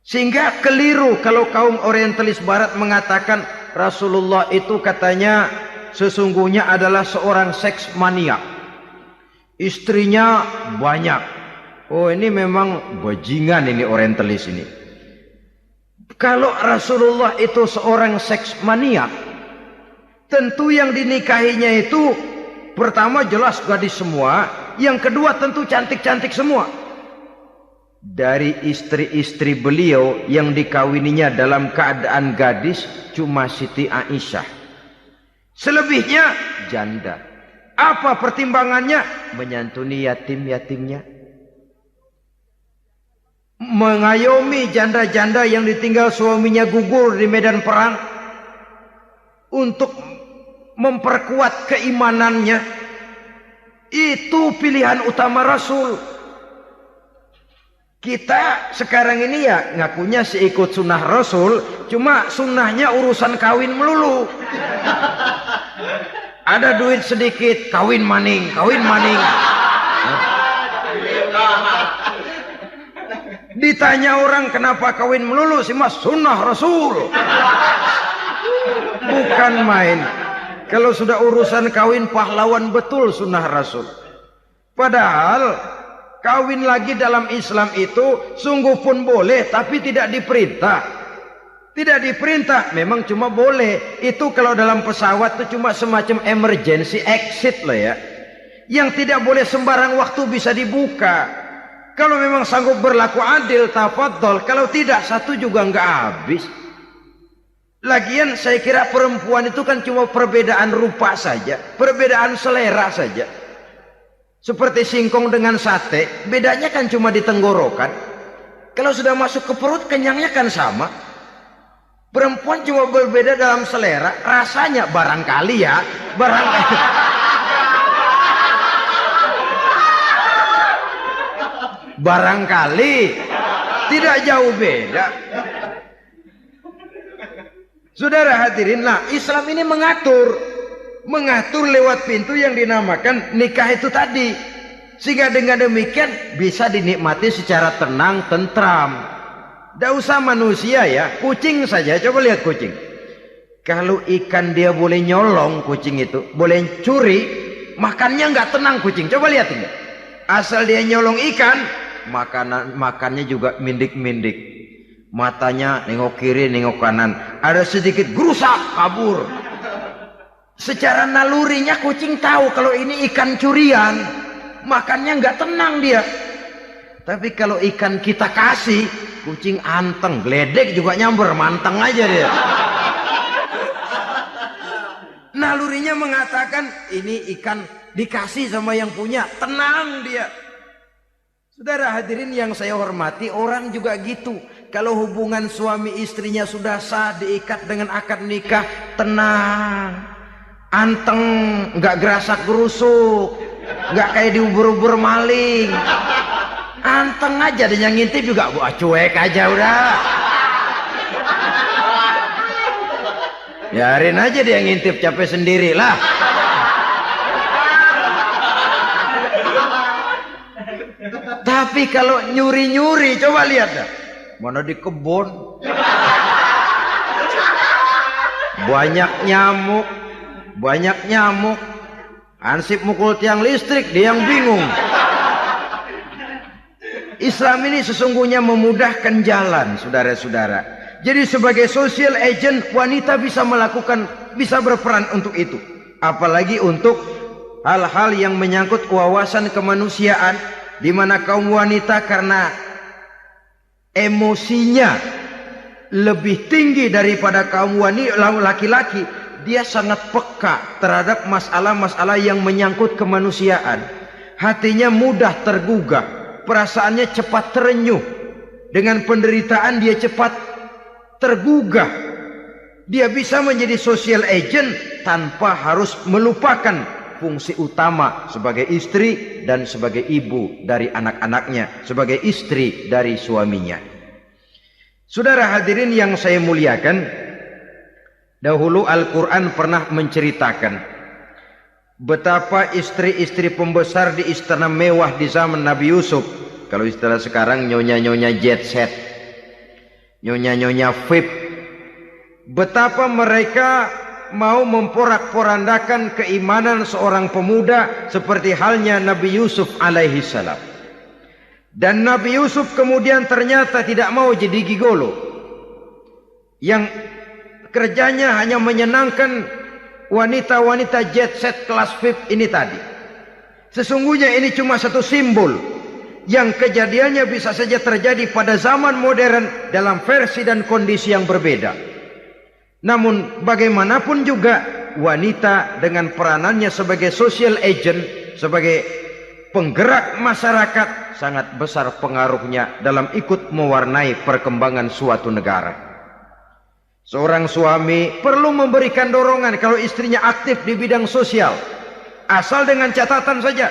Sehingga keliru kalau kaum orientalis barat mengatakan Rasulullah itu katanya sesungguhnya adalah seorang seks mania. Istrinya banyak. Oh ini memang bajingan ini orientalis ini. Kalau Rasulullah itu seorang seks mania, tentu yang dinikahinya itu pertama jelas gadis semua, yang kedua tentu cantik-cantik semua. Dari istri-istri beliau yang dikawininya dalam keadaan gadis cuma Siti Aisyah. Selebihnya janda. Apa pertimbangannya? Menyantuni yatim-yatimnya. Mengayomi janda-janda yang ditinggal suaminya gugur di medan perang. Untuk memperkuat keimanannya. Itu pilihan utama Rasul. Kita sekarang ini ya ngakunya sih ikut sunnah Rasul, cuma sunnahnya urusan kawin melulu. Ada duit sedikit, kawin maning, kawin maning. Ditanya orang kenapa kawin melulu, sih mas sunnah Rasul. Bukan main. Kalau sudah urusan kawin pahlawan betul sunnah Rasul. Padahal kawin lagi dalam Islam itu sungguh pun boleh, tapi tidak diperintah. Tidak diperintah, memang cuma boleh. Itu kalau dalam pesawat itu cuma semacam emergency exit loh ya. Yang tidak boleh sembarang waktu bisa dibuka. Kalau memang sanggup berlaku adil, tafadhol. Kalau tidak, satu juga nggak habis. Lagian saya kira perempuan itu kan cuma perbedaan rupa saja, perbedaan selera saja. Seperti singkong dengan sate, bedanya kan cuma di tenggorokan. Kalau sudah masuk ke perut, kenyangnya kan sama. Perempuan cuma berbeda dalam selera, rasanya barangkali ya, barangkali. Barangkali tidak jauh beda. Saudara hadirin, nah Islam ini mengatur lewat pintu yang dinamakan nikah itu tadi, sehingga dengan demikian bisa dinikmati secara tenang, tentram. Tidak usah manusia ya, kucing saja. Coba lihat kucing. Kalau ikan dia boleh nyolong, kucing itu boleh curi, makannya nggak tenang kucing. Coba lihat ini. Asal dia nyolong ikan, makannya juga mindik-mindik. Matanya nengok kiri, nengok kanan. Ada sedikit gerusak, kabur. Secara nalurinya kucing tahu kalau ini ikan curian. Makannya nggak tenang dia. Tapi kalau ikan kita kasih, kucing anteng, geledek juga nyamber, manteng aja dia. Nalurinya mengatakan ini ikan dikasih sama yang punya, tenang dia. Saudara hadirin yang saya hormati, orang juga gitu. Kalau hubungan suami istrinya sudah sah, diikat dengan akad nikah, tenang, anteng, nggak gerasak gerusuk, nggak kayak diubur-ubur maling, anteng aja. Dan yang ngintip juga gua cuek aja udah. Biarin aja dia ngintip, capek sendirilah. Tapi kalau nyuri-nyuri, coba lihat dah. Mana di kebun banyak nyamuk, ansip mukul tiang listrik, dia yang bingung. Islam ini sesungguhnya memudahkan jalan, saudara-saudara. Jadi sebagai social agent, wanita bisa berperan untuk itu. Apalagi untuk hal-hal yang menyangkut wawasan kemanusiaan, di mana kaum wanita karena emosinya lebih tinggi daripada kaum laki-laki, dia sangat peka terhadap masalah-masalah yang menyangkut kemanusiaan. Hatinya mudah tergugah, perasaannya cepat terenyuh. Dengan penderitaan dia cepat tergugah. Dia bisa menjadi social agent tanpa harus melupakan fungsi utama sebagai istri dan sebagai ibu dari anak-anaknya, sebagai istri dari suaminya. Saudara hadirin yang saya muliakan, dahulu Al-Quran pernah menceritakan betapa istri-istri pembesar di istana mewah di zaman Nabi Yusuf, kalau istilah sekarang nyonya-nyonya jet set, nyonya-nyonya VIP, betapa mereka mau memporak-porandakan keimanan seorang pemuda seperti halnya Nabi Yusuf alaihi salam. Dan Nabi Yusuf kemudian ternyata tidak mau jadi gigolo yang kerjanya hanya menyenangkan wanita-wanita jet set kelas VIP ini tadi. Sesungguhnya ini cuma satu simbol yang kejadiannya bisa saja terjadi pada zaman modern dalam versi dan kondisi yang berbeda. Namun bagaimanapun juga wanita dengan peranannya sebagai social agent, sebagai penggerak masyarakat, sangat besar pengaruhnya dalam ikut mewarnai perkembangan suatu negara. Seorang suami perlu memberikan dorongan kalau istrinya aktif di bidang sosial, asal dengan catatan saja,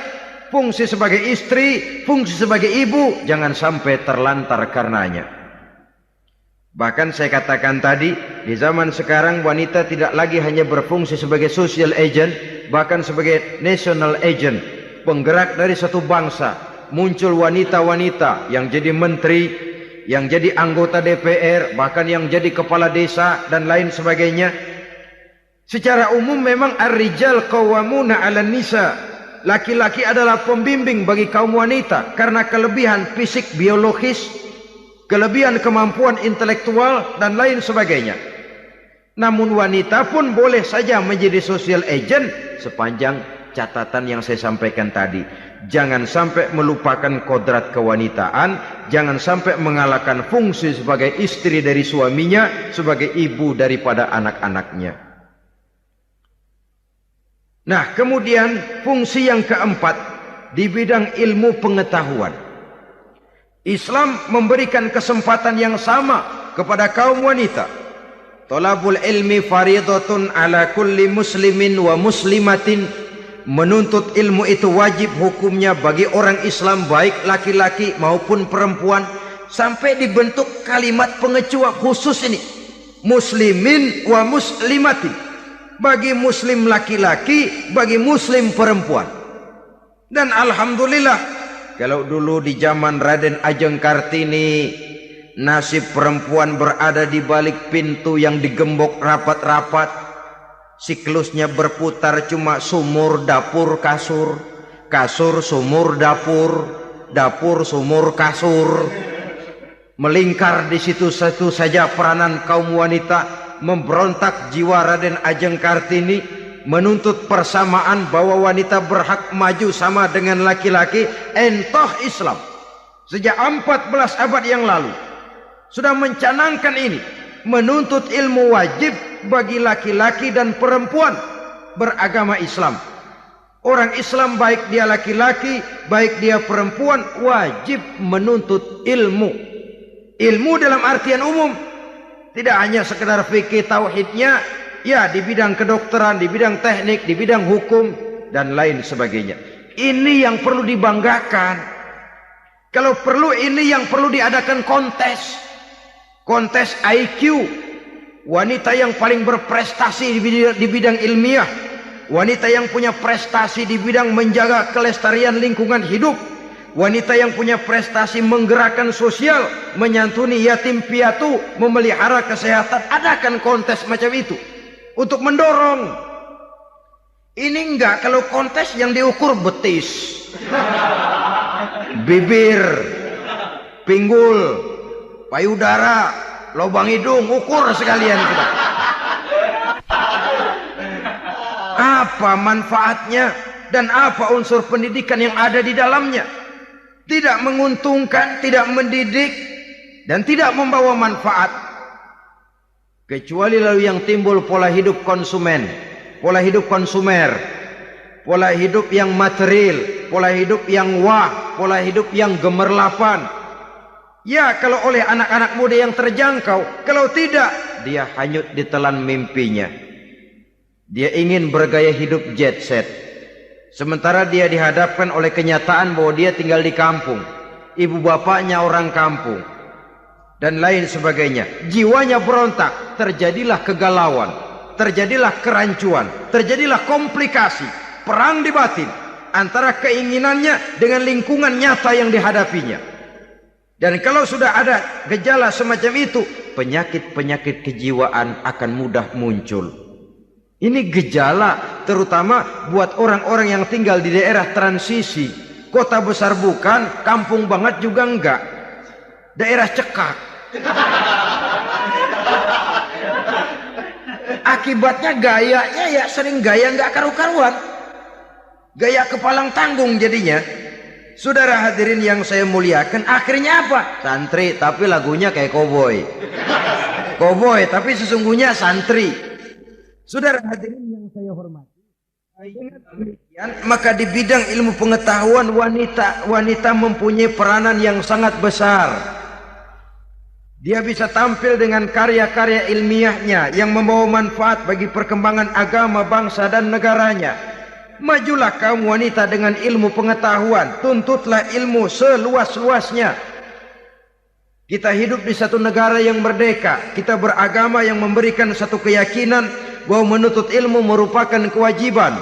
fungsi sebagai istri, fungsi sebagai ibu, jangan sampai terlantar karenanya. Bahkan saya katakan tadi, di zaman sekarang wanita tidak lagi hanya berfungsi sebagai social agent, bahkan sebagai national agent, penggerak dari satu bangsa. Muncul wanita-wanita yang jadi menteri, yang jadi anggota DPR, bahkan yang jadi kepala desa dan lain sebagainya. Secara umum memang ar-rijal qawwamuna 'alan nisa. Laki-laki adalah pembimbing bagi kaum wanita karena kelebihan fisik biologis, kelebihan kemampuan intelektual dan lain sebagainya. Namun wanita pun boleh saja menjadi social agent sepanjang catatan yang saya sampaikan tadi. Jangan sampai melupakan kodrat kewanitaan, jangan sampai mengalahkan fungsi sebagai istri dari suaminya, sebagai ibu daripada anak-anaknya. Nah, kemudian fungsi yang keempat di bidang ilmu pengetahuan. Islam memberikan kesempatan yang sama kepada kaum wanita. Thalabul ilmi faridatun ala kulli muslimin wa muslimatin. Menuntut ilmu itu wajib hukumnya bagi orang Islam, baik laki-laki maupun perempuan. Sampai dibentuk kalimat pengecuali khusus ini, muslimin wa muslimatin, bagi muslim laki-laki, bagi muslim perempuan. Dan alhamdulillah, kalau dulu di zaman Raden Ajeng Kartini, nasib perempuan berada di balik pintu yang digembok rapat-rapat. Siklusnya berputar cuma sumur, dapur, kasur, kasur, sumur, dapur, dapur, sumur, kasur. Melingkar di situ satu saja peranan kaum wanita. Memberontak jiwa Raden Ajeng Kartini, menuntut persamaan bahwa wanita berhak maju sama dengan laki-laki. Entah Islam sejak 14 abad yang lalu sudah mencanangkan ini, menuntut ilmu wajib bagi laki-laki dan perempuan beragama Islam. Orang Islam baik dia laki-laki, baik dia perempuan, wajib menuntut ilmu. Ilmu dalam artian umum, tidak hanya sekedar fikih tauhidnya, ya di bidang kedokteran, di bidang teknik, di bidang hukum dan lain sebagainya. Ini yang perlu dibanggakan. Kalau perlu, ini yang perlu diadakan kontes. Kontes IQ, wanita yang paling berprestasi di bidang ilmiah, wanita yang punya prestasi di bidang menjaga kelestarian lingkungan hidup, wanita yang punya prestasi menggerakkan sosial, menyantuni yatim piatu, memelihara kesehatan. Adakan kontes macam itu untuk mendorong. Ini enggak, kalau kontes yang diukur betis, bibir, pinggul, payudara, lubang hidung, ukur sekalian kita. Apa manfaatnya dan apa unsur pendidikan yang ada di dalamnya? Tidak menguntungkan, tidak mendidik, dan tidak membawa manfaat. Kecuali lalu yang timbul pola hidup konsumen, pola hidup konsumer, pola hidup yang material, pola hidup yang wah, pola hidup yang gemerlapan. Ya, kalau oleh anak-anak muda yang terjangkau. Kalau tidak, dia hanyut ditelan mimpinya. Dia ingin bergaya hidup jet set, sementara dia dihadapkan oleh kenyataan bahwa dia tinggal di kampung, ibu bapaknya orang kampung, dan lain sebagainya. Jiwanya berontak, terjadilah kegalauan, terjadilah kerancuan, terjadilah komplikasi, perang di batin antara keinginannya dengan lingkungan nyata yang dihadapinya. Dan kalau sudah ada gejala semacam itu, penyakit-penyakit kejiwaan akan mudah muncul. Ini gejala terutama buat orang-orang yang tinggal di daerah transisi. Kota besar bukan, kampung banget juga enggak. Daerah cekak. Akibatnya gayanya ya sering gaya enggak karu-karuan. Gaya kepalang tanggung jadinya. Saudara hadirin yang saya muliakan, akhirnya apa? Santri tapi lagunya kayak koboi. Koboi tapi sesungguhnya santri. Saudara hadirin yang saya hormati, maka di bidang ilmu pengetahuan wanita mempunyai peranan yang sangat besar. Dia bisa tampil dengan karya-karya ilmiahnya yang membawa manfaat bagi perkembangan agama, bangsa dan negaranya. Majulah kaum wanita dengan ilmu pengetahuan. Tuntutlah ilmu seluas-luasnya. Kita hidup di satu negara yang merdeka. Kita beragama yang memberikan satu keyakinan bahwa menuntut ilmu merupakan kewajiban.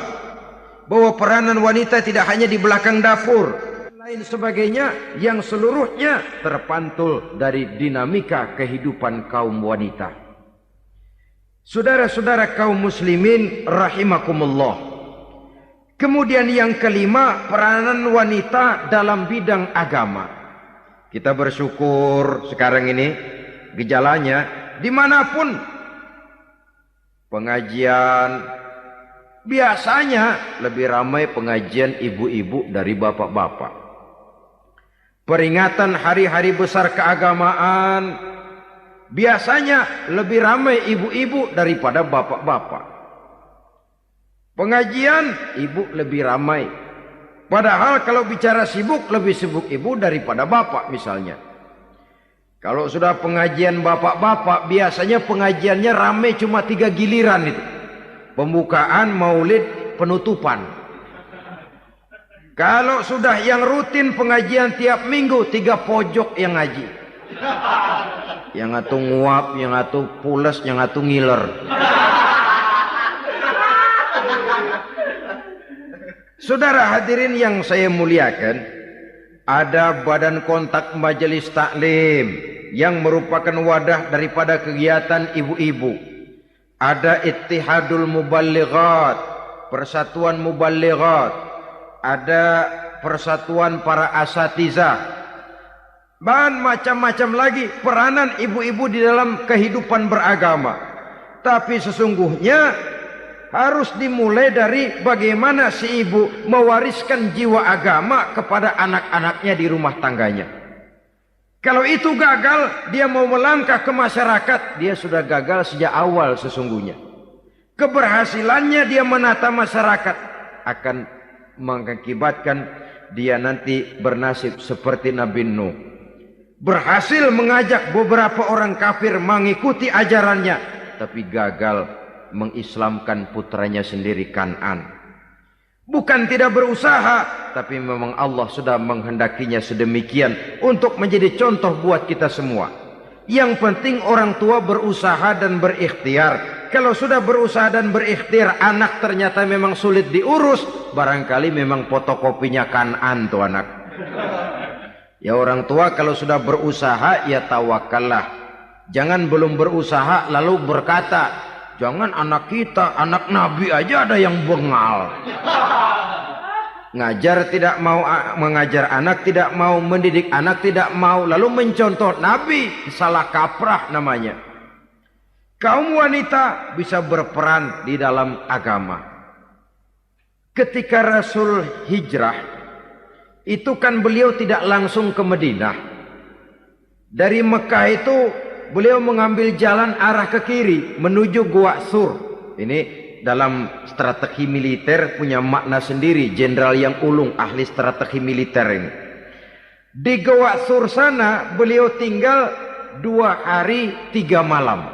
Bahwa peranan wanita tidak hanya di belakang dapur. Lain sebagainya yang seluruhnya terpantul dari dinamika kehidupan kaum wanita. Saudara-saudara kaum muslimin rahimakumullah. Kemudian yang kelima, peranan wanita dalam bidang agama. Kita bersyukur sekarang ini gejalanya dimanapun pengajian, biasanya lebih ramai pengajian ibu-ibu dari bapak-bapak. Peringatan hari-hari besar keagamaan, biasanya lebih ramai ibu-ibu daripada bapak-bapak. Pengajian ibu lebih ramai. Padahal kalau bicara sibuk, lebih sibuk ibu daripada bapak misalnya. Kalau sudah pengajian bapak-bapak, biasanya pengajiannya ramai cuma 3 giliran itu. Pembukaan, maulid, penutupan. Kalau sudah yang rutin pengajian tiap minggu, 3 pojok yang ngaji. Yang atu nguap, yang atu pules, yang atu ngiler. Saudara hadirin yang saya muliakan, ada badan kontak majelis taklim yang merupakan wadah daripada kegiatan ibu-ibu. Ada Ittihadul Muballighat, Persatuan Muballighat. Ada Persatuan Para Asatizah. Dan macam-macam lagi peranan ibu-ibu di dalam kehidupan beragama. Tapi sesungguhnya harus dimulai dari bagaimana si ibu mewariskan jiwa agama kepada anak-anaknya di rumah tangganya. Kalau itu gagal, dia mau melangkah ke masyarakat, dia sudah gagal sejak awal sesungguhnya. Keberhasilannya dia menata masyarakat akan mengakibatkan dia nanti bernasib seperti Nabi Nuh. Berhasil mengajak beberapa orang kafir mengikuti ajarannya, tapi gagal mengislamkan putranya sendiri Kan'an. Bukan tidak berusaha, tapi memang Allah sudah menghendakinya sedemikian untuk menjadi contoh buat kita semua. Yang penting orang tua berusaha dan berikhtiar. Kalau sudah berusaha dan berikhtiar, anak ternyata memang sulit diurus, barangkali memang fotokopinya Kan'an tuh anak. Ya orang tua kalau sudah berusaha, ya tawakallah. Jangan belum berusaha lalu berkata, jangan anak kita, anak Nabi aja ada yang bengal. Ngajar tidak mau, mengajar anak tidak mau, mendidik anak tidak mau, lalu mencontoh Nabi, salah kaprah namanya. Kaum wanita bisa berperan di dalam agama. Ketika Rasul hijrah, itu kan beliau tidak langsung ke Madinah. Dari Mekah itu beliau mengambil jalan arah ke kiri menuju Gua Sur. Ini dalam strategi militer punya makna sendiri. Jenderal yang ulung, ahli strategi militer ini. Di Gua Sur sana beliau tinggal 2 hari 3 malam.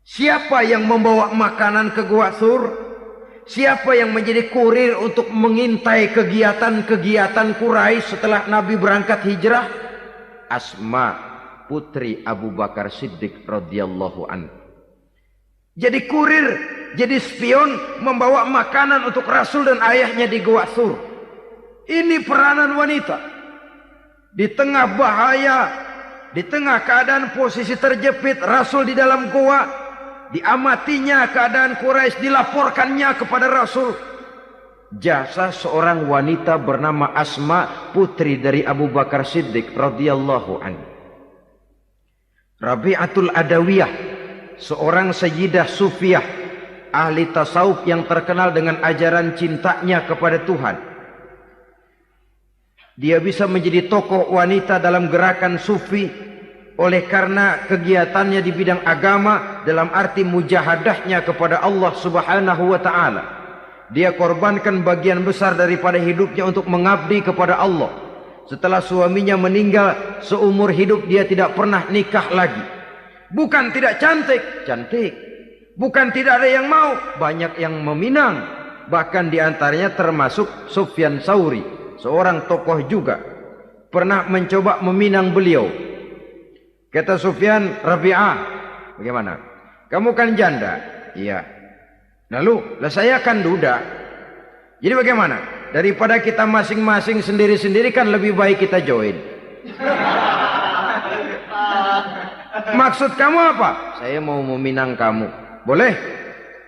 Siapa yang membawa makanan ke Gua Sur? Siapa yang menjadi kurir untuk mengintai kegiatan-kegiatan Quraisy setelah Nabi berangkat hijrah? Asma, putri Abu Bakar Siddiq radhiyallahu anhu. Jadi kurir, jadi spion, membawa makanan untuk Rasul dan ayahnya di Gua Sur. Ini peranan wanita. Di tengah bahaya, di tengah keadaan posisi terjepit, Rasul di dalam gua, diamatinya keadaan Quraisy, dilaporkannya kepada Rasul. Jasa seorang wanita bernama Asma, putri dari Abu Bakar Siddiq radhiyallahu anhu. Rabi'atul Adawiyah, seorang sayyidah sufiyah, ahli tasawuf yang terkenal dengan ajaran cintanya kepada Tuhan. Dia bisa menjadi tokoh wanita dalam gerakan sufi oleh karena kegiatannya di bidang agama dalam arti mujahadahnya kepada Allah Subhanahu wa taala. Dia korbankan bagian besar daripada hidupnya untuk mengabdi kepada Allah. Setelah suaminya meninggal, seumur hidup dia tidak pernah nikah lagi. Bukan tidak cantik, cantik. Bukan tidak ada yang mau, banyak yang meminang. Bahkan diantaranya termasuk Sufyan Tsauri, seorang tokoh juga. Pernah mencoba meminang beliau. Kata Sufyan, Rabi'ah, bagaimana? Kamu kan janda? Iya. Lalu, lah saya kan duda. Jadi bagaimana? Daripada kita masing-masing sendiri-sendiri kan lebih baik kita join. Maksud kamu apa? Saya mau meminang kamu. Boleh?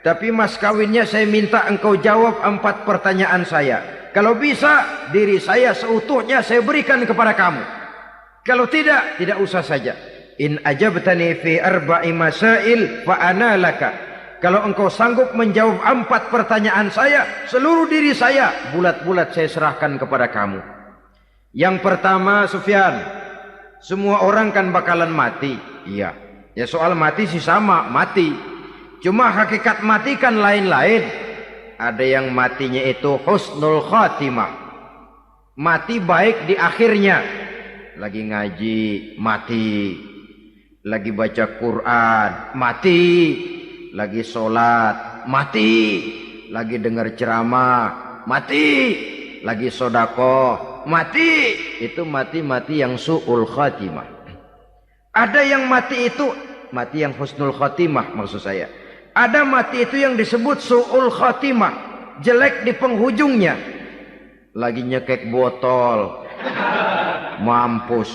Tapi mas kawinnya saya minta engkau jawab 4 pertanyaan saya. Kalau bisa, diri saya seutuhnya saya berikan kepada kamu. Kalau tidak, tidak usah saja. In ajabtani fi 4 masail fa ana laka. Kalau engkau sanggup menjawab 4 pertanyaan saya, seluruh diri saya bulat-bulat saya serahkan kepada kamu. Yang pertama, Sufyan, semua orang kan bakalan mati. Iya. Ya soal mati sih sama, mati. Cuma hakikat mati kan lain-lain. Ada yang matinya itu husnul khatimah. Mati baik di akhirnya. Lagi ngaji, mati. Lagi baca Quran, mati. Lagi sholat, mati. Lagi dengar ceramah, mati. Lagi sodakoh, mati. Itu mati-mati yang su'ul khatimah. Ada yang mati itu, mati yang husnul khatimah maksud saya. Ada mati itu yang disebut su'ul khatimah, jelek di penghujungnya. Lagi nyekek botol, mampus.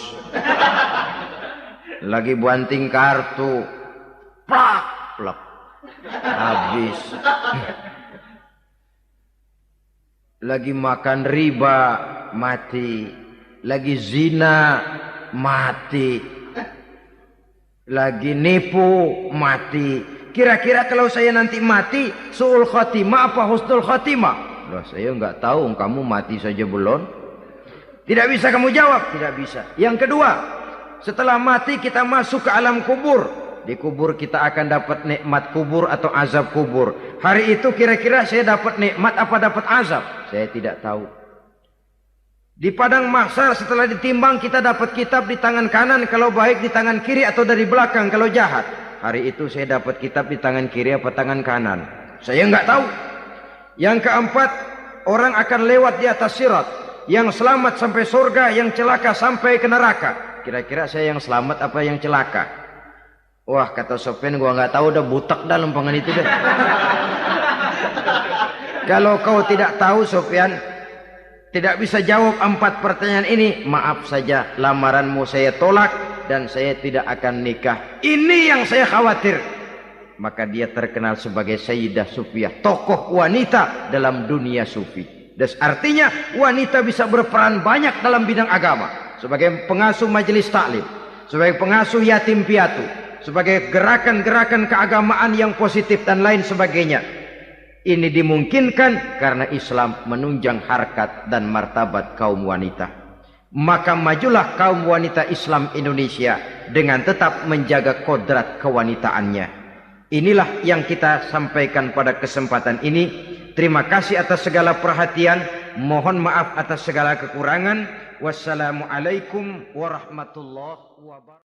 Lagi banting kartu, plak, plak, habis. Lagi makan riba, mati. Lagi zina, mati. Lagi nipu, mati. Kira-kira kalau saya nanti mati, su'ul khatimah apa husnul khatimah? Loh, saya enggak tahu, kamu mati saja belum. Tidak bisa kamu jawab, tidak bisa. Yang kedua, setelah mati kita masuk ke alam kubur. Di kubur kita akan dapat nikmat kubur atau azab kubur. Hari itu kira-kira saya dapat nikmat apa dapat azab? Saya tidak tahu. Di padang mahsyar setelah ditimbang kita dapat kitab di tangan kanan kalau baik, di tangan kiri atau dari belakang kalau jahat. Hari itu saya dapat kitab di tangan kiri apa tangan kanan? Saya enggak tahu. Yang keempat, orang akan lewat di atas sirat. Yang selamat sampai surga, yang celaka sampai ke neraka. Kira-kira saya yang selamat apa yang celaka? Wah, kata Sofyan, gua enggak tahu, udah butak dah lempangan itu dah. Kalau kau tidak tahu, Sofyan, tidak bisa jawab 4 pertanyaan ini, maaf saja, lamaranmu saya tolak. Dan saya tidak akan nikah. Ini yang saya khawatir. Maka dia terkenal sebagai Sayyidah Sufiyah, tokoh wanita dalam dunia sufi. Dan artinya wanita bisa berperan banyak dalam bidang agama. Sebagai pengasuh majelis taklim, sebagai pengasuh yatim piatu, sebagai gerakan-gerakan keagamaan yang positif dan lain sebagainya. Ini dimungkinkan karena Islam menunjang harkat dan martabat kaum wanita. Maka majulah kaum wanita Islam Indonesia dengan tetap menjaga kodrat kewanitaannya. Inilah yang kita sampaikan pada kesempatan ini. Terima kasih atas segala perhatian. Mohon maaf atas segala kekurangan. Wassalamualaikum warahmatullahi wabarakatuh.